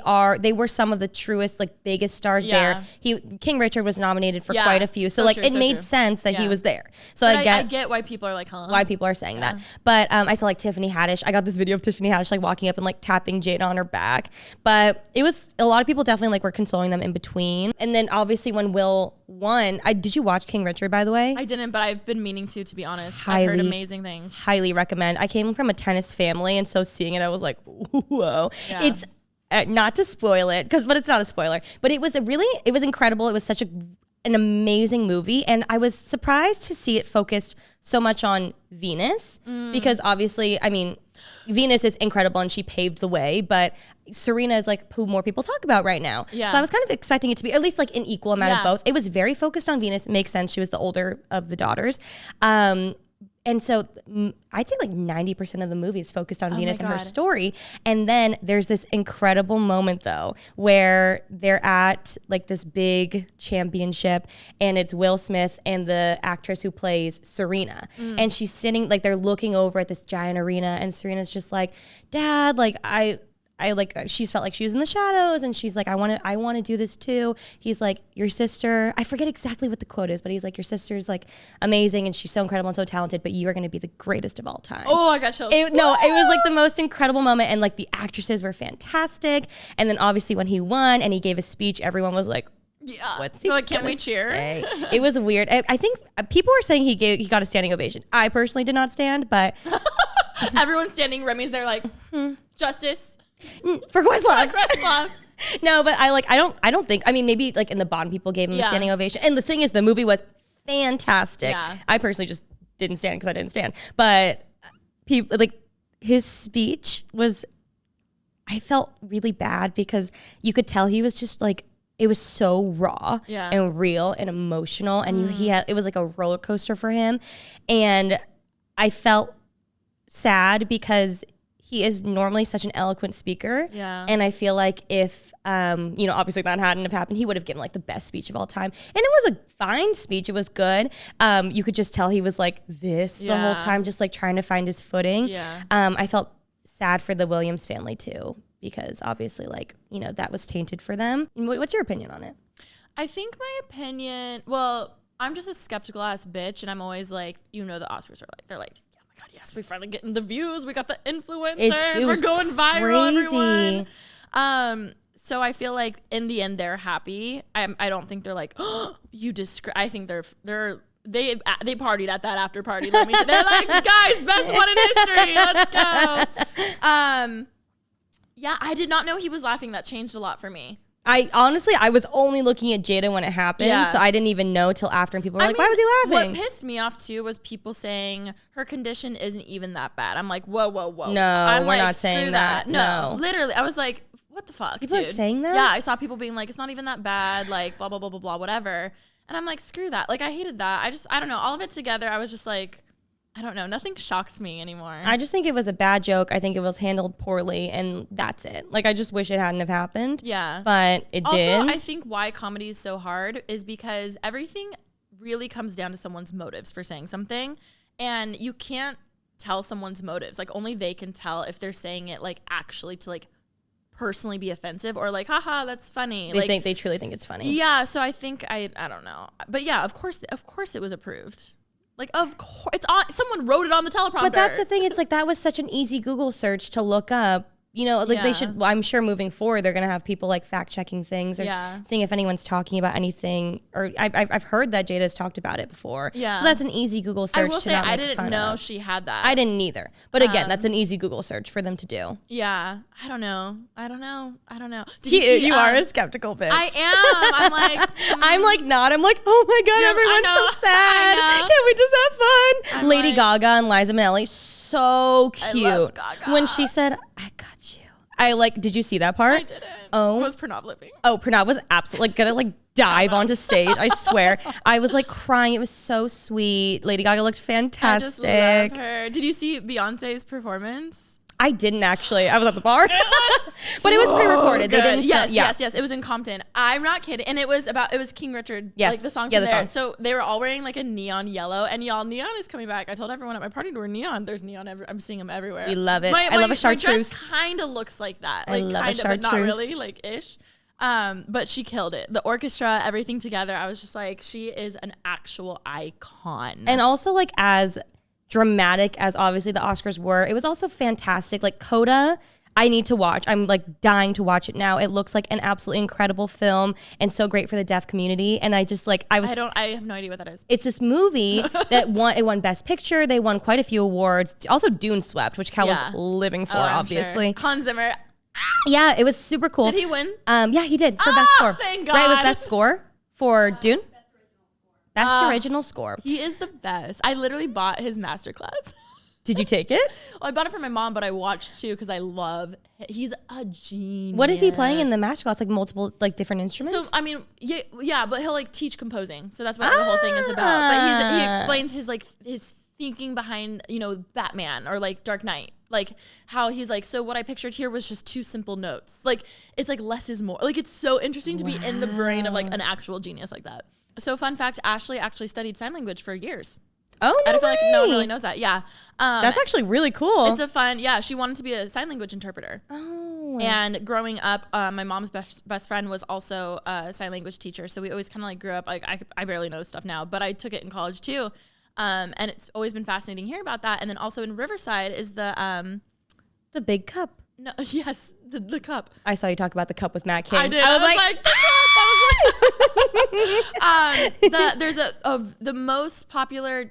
were some of the truest, like biggest stars there. King Richard was nominated for quite a few. So like it made sense that he was there. So I get why people are like, huh? Why people are saying that. But I saw like Tiffany Haddish. I got this video of Tiffany Haddish like walking up and like tapping Jada on her back. But it was, a lot of people definitely like were consoling them in between. And then obviously when Will won, did you watch King Richard, by the way? I didn't, but I've been meaning to be honest. I've heard amazing things. Highly recommend. I came from a tennis family, and so seeing it, I was like, whoa. Yeah. It's not to spoil it, but it's not a spoiler. But it was incredible. It was such an amazing movie, and I was surprised to see it focused so much on Venus because obviously, I mean, Venus is incredible and she paved the way, but Serena is like who more people talk about right now. Yeah. So I was kind of expecting it to be at least like an equal amount of both. It was very focused on Venus. It makes sense. She was the older of the daughters. And so I'd say like 90% of the movie is focused on Venus and her story. And then there's this incredible moment though, where they're at like this big championship and it's Will Smith and the actress who plays Serena. And she's sitting, like they're looking over at this giant arena and Serena's just like, Dad, like she's felt like she was in the shadows and she's like, I want to do this too. He's like, your sister, I forget exactly what the quote is, but he's like, your sister's like amazing and she's so incredible and so talented, but you are going to be the greatest of all time. Oh, I got chills. It was like the most incredible moment. And like the actresses were fantastic. And then obviously when he won and he gave a speech, everyone was like, what's he can we cheer? Say? It was weird. I think people were saying he got a standing ovation. I personally did not stand, but everyone's standing. Remy's there like, justice. For Questlove. Questlove. No, but I don't think, I mean, maybe like in the Bond people gave him a standing ovation. And the thing is, the movie was fantastic. Yeah. I personally just didn't stand because I didn't stand. But people, like his speech was, I felt really bad because you could tell he was just like, it was so raw and real and emotional. And it was like a roller coaster for him. And I felt sad because he is normally such an eloquent speaker. Yeah. And I feel like if, obviously that hadn't have happened, he would have given like the best speech of all time. And it was a fine speech. It was good. You could just tell he was like this the whole time, just like trying to find his footing. Yeah. I felt sad for the Williams family too, because obviously like, that was tainted for them. What's your opinion on it? I think my opinion, well, I'm just a skeptical ass bitch. And I'm always like, the Oscars are like, they're like, yes, we finally getting the views. We got the influencers. We're going viral, crazy. Everyone. So I feel like in the end they're happy. I don't think they're like, oh, I think they partied at that after party. They're like, guys, best one in history. Let's go. Yeah, I did not know he was laughing. That changed a lot for me. I was only looking at Jada when it happened, so I didn't even know till after, and people were like, why was he laughing? What pissed me off too was people saying her condition isn't even that bad. I'm like, whoa. No, we're not saying that. No, literally, I was like, what the fuck, people dude? Are saying that? Yeah, I saw people being like, it's not even that bad, like blah, blah, blah, blah, blah, whatever. And I'm like, screw that. Like, I hated that. I don't know. All of it together, I was just like, I don't know. Nothing shocks me anymore. I just think it was a bad joke. I think it was handled poorly, and that's it. Like, I just wish it hadn't have happened. Yeah. But it did. Also, I think why comedy is so hard is because everything really comes down to someone's motives for saying something, and you can't tell someone's motives. Like, only they can tell if they're saying it, like, actually to, like, personally be offensive or like, haha, that's funny. They truly think it's funny. Yeah. So I think I don't know. But yeah, of course it was approved. Like, of course, it's on. Someone wrote it on the teleprompter. But that's the thing. It's like that was such an easy Google search to look up. You know, like they should, well, I'm sure moving forward, they're going to have people like fact checking things or seeing if anyone's talking about anything. Or I've heard that Jada's talked about it before. Yeah. So that's an easy Google search. I will say I didn't know she had that. I didn't either. But again, that's an easy Google search for them to do. Yeah. I don't know. You are a skeptical bitch. I am. I'm like, I'm like not. I'm like, oh my God, everyone's so sad. Can we just have fun? Lady Gaga and Liza Minnelli, so cute. I love Gaga. When she said, I got you. I like, did you see that part? I didn't. Oh. Was Pranav living? Oh, Pranav was absolutely like gonna like dive onto stage. I swear. I was like crying. It was so sweet. Lady Gaga looked fantastic. I just love her. Did you see Beyonce's performance? I didn't actually. I was at the bar. But it was pre-recorded. They didn't. Yes. It was in Compton. I'm not kidding. And it was King Richard. Yes. Like the song from there. So they were all wearing like a neon yellow. And y'all, neon is coming back. I told everyone at my party to wear neon. There's neon I'm seeing them everywhere. We love it. I love a chartreuse. My dress kind of looks like that. Like kind of, but not really. Like ish. But she killed it. The orchestra, everything together. I was just like, she is an actual icon. And also like as dramatic as obviously the Oscars were, it was also fantastic. Like Coda, I need to watch. I'm like dying to watch it now. It looks like an absolutely incredible film and so great for the deaf community. And I just like, I have no idea what that is. It's this movie that won Best Picture. They won quite a few awards. Also Dune swept, which Kel was living for, obviously. Sure. Hans Zimmer. Yeah, it was super cool. Did he win? Yeah, he did for Best Score. Thank God. Right, it was Best Score for Dune. Best original score. He is the best. I literally bought his masterclass. Did you take it? Well, I bought it for my mom, but I watched too because I love. He's a genius. What is he playing in the masterclass? Like multiple, like different instruments. So I mean, yeah, but he'll like teach composing. So that's what the whole thing is about. But he explains his thinking behind Batman or like Dark Knight. Like how he's like, so what I pictured here was just two simple notes. Like it's like less is more. Like it's so interesting to be in the brain of like an actual genius like that. So fun fact, Ashley actually studied sign language for years. Oh, no I feel way. like no one really knows that. Yeah. That's actually really cool. It's a fun, she wanted to be a sign language interpreter. Oh. And growing up, my mom's best friend was also a sign language teacher. So we always kind of like grew up, like I barely know stuff now, but I took it in college too. And it's always been fascinating hearing about that. And then also in Riverside is the big cup. No, yes, the cup. I saw you talk about the cup with Matt King. I did. I was like the cup. There's the most popular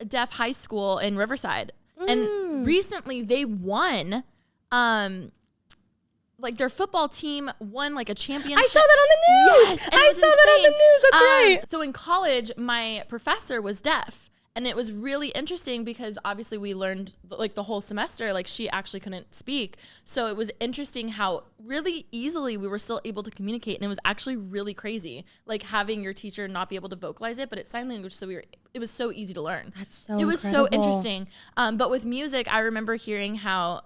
deaf high school in Riverside, and recently they won. Like their football team won like a championship. I saw that on the news. Yes, I saw that on the news. That's right. So in college, my professor was deaf. And it was really interesting because obviously we learned like the whole semester, like she actually couldn't speak. So it was interesting how really easily we were still able to communicate. And it was actually really crazy, like having your teacher not be able to vocalize it, but it's sign language. So it was so easy to learn. That's so It was so interesting. But with music, I remember hearing how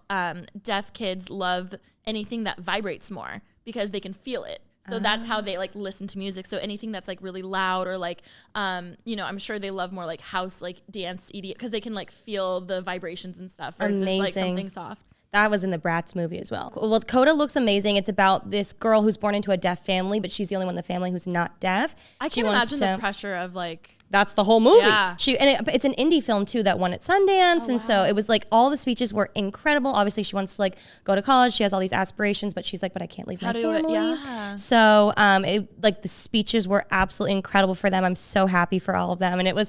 deaf kids love anything that vibrates more because they can feel it. So that's how they like listen to music. So anything that's like really loud or like, I'm sure they love more like house, like dance, EDM, because they can like feel the vibrations and stuff versus like something soft. That was in the Bratz movie as well. Well, Coda looks amazing. It's about this girl who's born into a deaf family, but she's the only one in the family who's not deaf. I can't imagine the pressure of like. That's the whole movie. Yeah. It's an indie film too that won at Sundance. And so it was like all the speeches were incredible. Obviously she wants to like go to college. She has all these aspirations, but she's like, but I can't leave my family. Yeah. So like the speeches were absolutely incredible for them. I'm so happy for all of them. And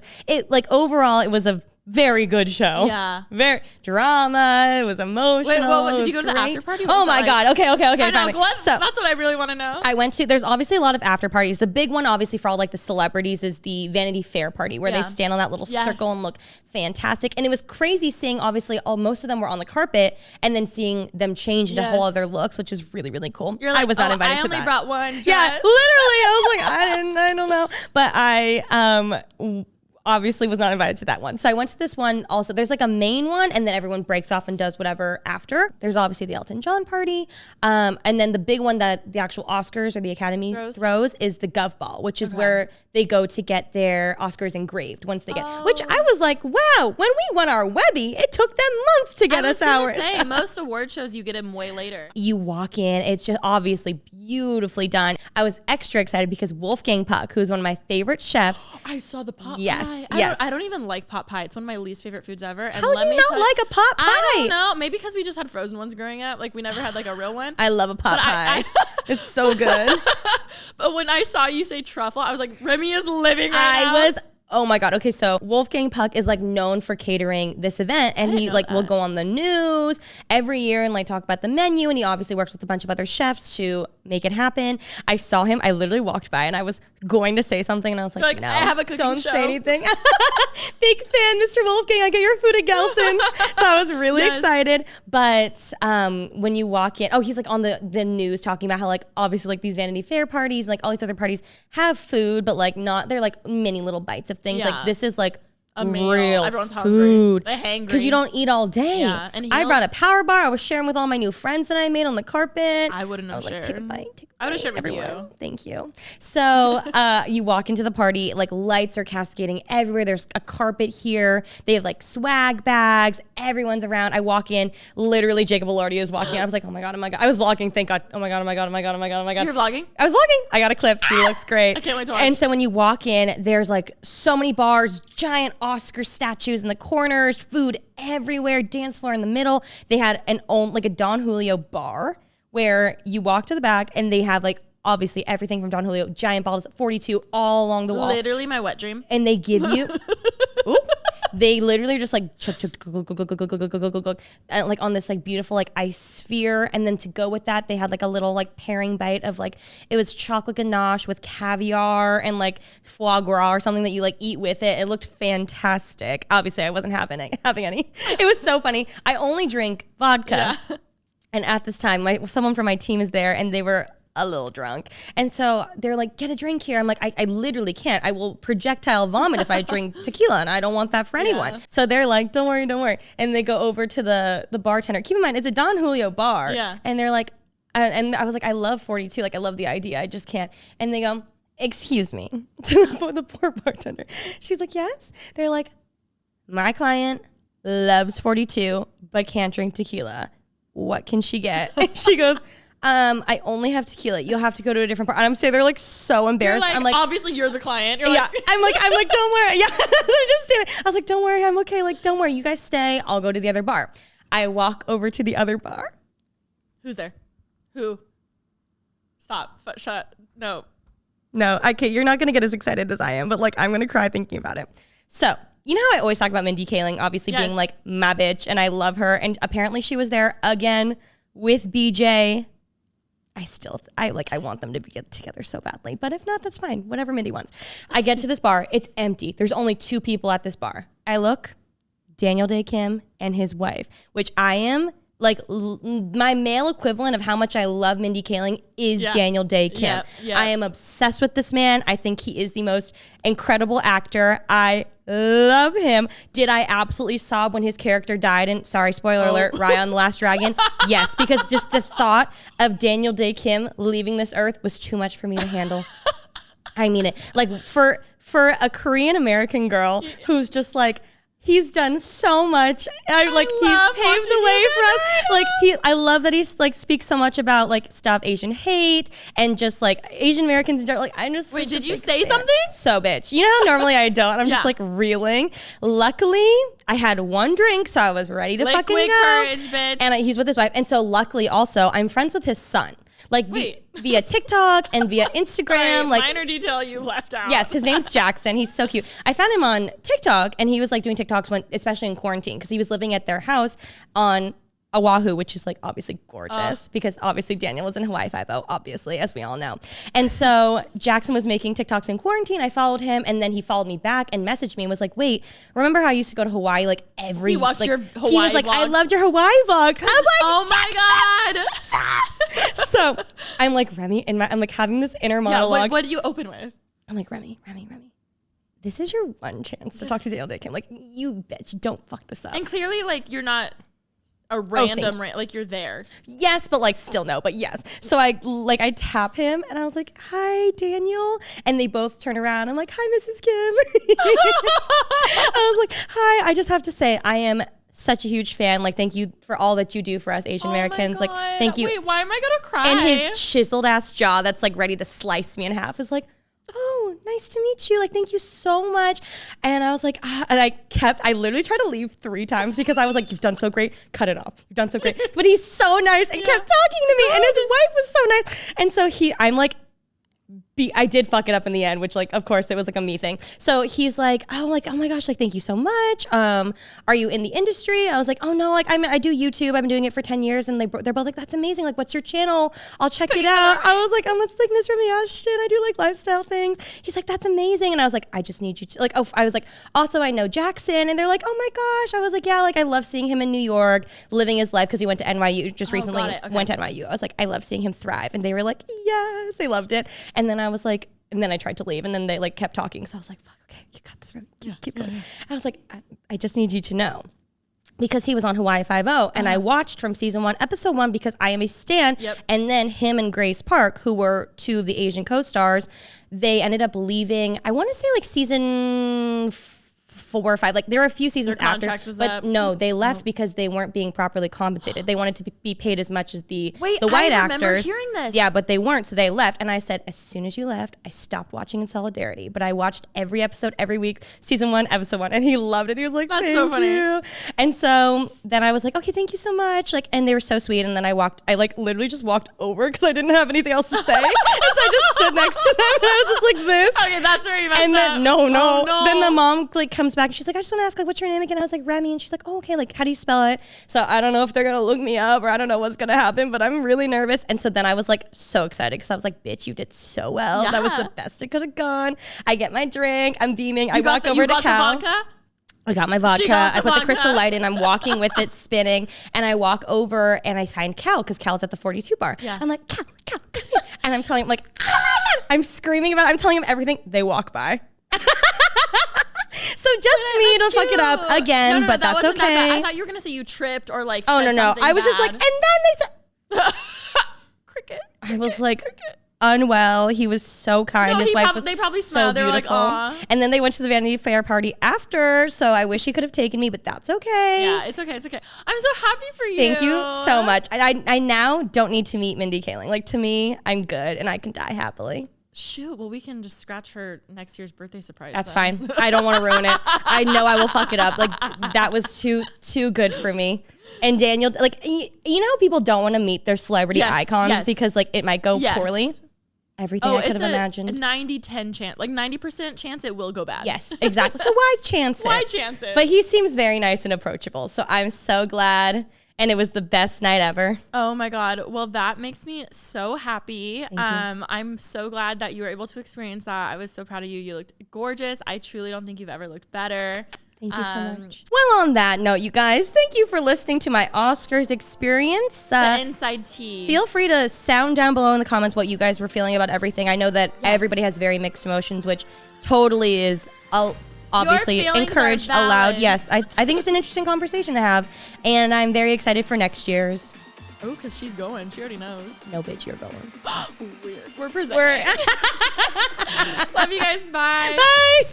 overall it was a very good show. Yeah. Very drama. It was emotional. Wait, well, did you go to the after party? Oh my God. Okay. I know, that's what I really want to know. I went to, there's obviously a lot of after parties. The big one, obviously, for all like the celebrities is the Vanity Fair party where they stand on that little circle and look fantastic. And it was crazy seeing, obviously, most of them were on the carpet and then seeing them change into whole other looks, which was really, really cool. You're like, I was not invited to that. I only brought one dress. Yeah, literally. I was like, I don't know. But I obviously was not invited to that one. So I went to this one also. There's like a main one and then everyone breaks off and does whatever after. There's obviously the Elton John party. And then the big one that the actual Oscars or the Academy throws is the Gov Ball, which is where they go to get their Oscars engraved once they get, which I was like, wow, when we won our Webby, it took them months to get us ours. I was say, most award shows, you get them way later. You walk in, it's just obviously beautifully done. I was extra excited because Wolfgang Puck, who's one of my favorite chefs. I saw the pot. Yes. pie. Yes. I don't even like pot pie. It's one of my least favorite foods ever. And How do you not like a pot pie? I don't know. Maybe because we just had frozen ones growing up. Like we never had like a real one. I love a pot pie. It's so good. But when I saw you say truffle, I was like, Remy is living right now. Oh my God. Okay. So Wolfgang Puck is like known for catering this event, and he like will go on the news every year and like talk about the menu. And he obviously works with a bunch of other chefs to make it happen. I saw him. I literally walked by and I was going to say something, and I was like, no, I have a cooking don't show. say anything. Big fan, Mr. Wolfgang. I get your food at Gelson's. So I was really excited. But when you walk in, he's like on the news talking about how like obviously like these Vanity Fair parties, like all these other parties have food, but like not, they're like mini little bites of things. Like this is like a meal. Real Everyone's food. hungry. They're hangry. Because you don't eat all day. Yeah. And I brought a power bar. I was sharing with all my new friends that I made on the carpet. I wouldn't have shared. Take a bite. I would have shared with everyone. you. Thank you. So you walk into the party, like lights are cascading everywhere. There's a carpet here. They have like swag bags. Everyone's around. I walk in. Literally, Jacob Elordi is walking. I was like, oh my God. I was vlogging. Thank God. Oh my God. You're vlogging? I was vlogging. I got a clip. He looks great. I can't wait to watch. And so when you walk in, there's like so many bars, giant Oscar statues in the corners, food everywhere, dance floor in the middle. They had like a Don Julio bar where you walk to the back and they have like obviously everything from Don Julio, giant bottles of 42 all along the wall. Literally my wet dream. And they give you, they literally just like like on this like beautiful like ice sphere. And then to go with that, they had like a little like pairing bite of like, it was chocolate ganache with caviar and like foie gras or something that you like eat with it. It looked fantastic. Obviously I wasn't having any. It was so funny. I only drink vodka. Yeah. And at this time, someone from my team is there and they were a little drunk. And so they're like, get a drink here. I'm like, I literally can't. I will projectile vomit if I drink tequila, and I don't want that for anyone. Yeah. So they're like, don't worry. And they go over to the bartender. Keep in mind, it's a Don Julio bar. Yeah. And they're like, and I was like, I love 42. Like, I love the idea. I just can't. And they go, excuse me, to the poor bartender. She's like, yes. They're like, my client loves 42, but can't drink tequila. What can she get? And she goes, I only have tequila. You'll have to go to a different part. And I'm saying they're like so embarrassed. I'm like, obviously you're the client. You're yeah. I'm like, don't worry. Yeah. They're just standing. I was like, don't worry. I'm okay. Like, don't worry. You guys stay. I'll go to the other bar. I walk over to the other bar. Who's there? Who? Stop. Shut. No. Okay. You're not going to get as excited as I am, but like, I'm going to cry thinking about it. So, you know how I always talk about Mindy Kaling, obviously being like my bitch, and I love her. And apparently she was there again with BJ. I want them to get together so badly. But if not, that's fine. Whatever Mindy wants. I get to this bar. It's empty. There's only 2 people at this bar. I look, Daniel Day Kim and his wife, which I am like my male equivalent of how much I love Mindy Kaling is Daniel Day Kim. I am obsessed with this man. I think he is the most incredible actor. I love him. Did I absolutely sob when his character died? And sorry, spoiler alert, Raya on the Last Dragon. Yes, because just the thought of Daniel Day Kim leaving this earth was too much for me to handle. I mean it. Like for a Korean American girl who's just like, he's done so much. He's paved the way for us. I love that he's like speaks so much about like stop Asian hate and just like Asian Americans. Like I'm just. Wait, did you say something? So bitch, you know how normally I don't. I'm just like reeling. Luckily, I had 1 drink, so I was ready to fucking go. Courage, bitch. And he's with his wife, and so luckily also I'm friends with his son. Like via TikTok and via Instagram. Sorry, like minor detail you left out. Yes, his name's Jackson. He's so cute. I found him on TikTok, and he was like doing TikToks especially in quarantine, because he was living at their house on Oahu, which is like obviously gorgeous because obviously Daniel was in Hawaii 5-0, obviously, as we all know. And so Jackson was making TikToks in quarantine. I followed him, and then he followed me back and messaged me and was like, wait, remember how I used to go to Hawaii like every He watched your Hawaii He was like, vlogs. I loved your Hawaii vlogs. I was like, oh my God. So I'm like, Remy, I'm like having this inner monologue. What do you open with? I'm like, Remy. This is your one chance to talk to Daniel Day Kim. Like, you bitch, don't fuck this up. And clearly, like, you're not a random, like you're there. Yes, but like still no, but yes. So I tap him and I was like, hi, Daniel. And they both turn around. I'm like, hi, Mrs. Kim. I was like, hi, I just have to say, I am such a huge fan. Like, thank you for all that you do for us Asian Americans. Like, thank you. Wait, why am I gonna cry? And his chiseled ass jaw that's like ready to slice me in half is like, oh, nice to meet you. Like, thank you so much. And I was like, and I literally tried to leave 3 times because I was like, you've done so great. Cut it off. You've done so great. But he's so nice and kept talking to me. And his wife was so nice. And so I'm like, I did fuck it up in the end, which like, of course it was like a me thing. So he's like, oh my gosh, like, thank you so much. Are you in the industry? I was like, oh no, like I do YouTube. I've been doing it for 10 years. And they're both like, that's amazing. Like, what's your channel? I'll check it out. I was like, I'm a sickness from Ashton. I do like lifestyle things. He's like, that's amazing. And I was like, I just need you to like, I was like, also I know Jackson. And they're like, oh my gosh. I was like, yeah, like I love seeing him in New York, living his life because he went to NYU just recently. Went to NYU. I was like, I love seeing him thrive. And they were like, yes, they loved it. And then I was like, and then I tried to leave, and then they like kept talking. So I was like, fuck, okay, you got this, right? Keep going. I was like, I just need you to know. Because he was on Hawaii Five-0, and I watched from season 1, episode 1, because I am a stan. And then him and Grace Park, who were 2 of the Asian co-stars, they ended up leaving, I want to say like season 4 or 5. Like there were a few seasons after, but no, they left because they weren't being properly compensated. They wanted to be paid as much as the white actors. I remember hearing this. Yeah, but they weren't, so they left. And I said, as soon as you left, I stopped watching in solidarity. But I watched every episode every week, season 1, episode 1, and he loved it. He was like, "That's so funny." You. And so then I was like, okay, thank you so much. Like, and they were so sweet. And then I like literally just walked over because I didn't have anything else to say, and so I just stood next to them, and I was just like this. Okay, that's where you messed and then, up. No. Then the mom like comes back and she's like, I just want to ask, like, what's your name again? I was like, Remy. And she's like, oh, okay, like, how do you spell it? So I don't know if they're gonna look me up or I don't know what's gonna happen, but I'm really nervous. And so then I was like so excited because I was like, bitch, you did so well. That was the best it could have gone. I get my drink, I'm beaming. I walk over to Cal. I got my vodka. I put the Crystal Light in. I'm walking with it, spinning. And I walk over and I find Cal because Cal's at the 42 bar. I'm like, Cal, come here. And I'm telling him, like, oh my God. I'm screaming about it. I'm telling him everything. They walk by. So just me to fuck it up again, no, but that's okay. That I thought you were going to say you tripped or like said no. I was just like, and then they said. Cricket. I was like. Unwell. He was so kind. His wife was they probably so beautiful. Like, aw. And then they went to the Vanity Fair party after. So I wish he could have taken me, but that's okay. Yeah, it's okay. It's okay. I'm so happy for you. Thank you so much. I now don't need to meet Mindy Kaling. Like, to me, I'm good and I can die happily. Shoot, well, we can just scratch her next year's birthday surprise. That's fine. I don't want to ruin it. I know I will fuck it up. Like, that was too good for me. And Daniel, like, you know how people don't want to meet their celebrity icons because, like, it might go poorly? Everything I could have imagined. It's a 90-10 chance, like 90% chance it will go bad. Yes, exactly. So why chance it? Why chance it? But he seems very nice and approachable. So I'm so glad. And it was the best night ever. Oh my God. Well, that makes me so happy. I'm so glad that you were able to experience that. I was so proud of you. You looked gorgeous. I truly don't think you've ever looked better. Thank you so much. Well, on that note, you guys, thank you for listening to my Oscars experience. The inside tea. Feel free to sound down below in the comments what you guys were feeling about everything. I know that everybody has very mixed emotions, which totally is obviously encouraged, allowed. Yes, I think it's an interesting conversation to have, and I'm very excited for next year's. Oh, because she's going. She already knows. No, bitch, you're going. Weird. We're presenting. Love you guys. Bye. Bye.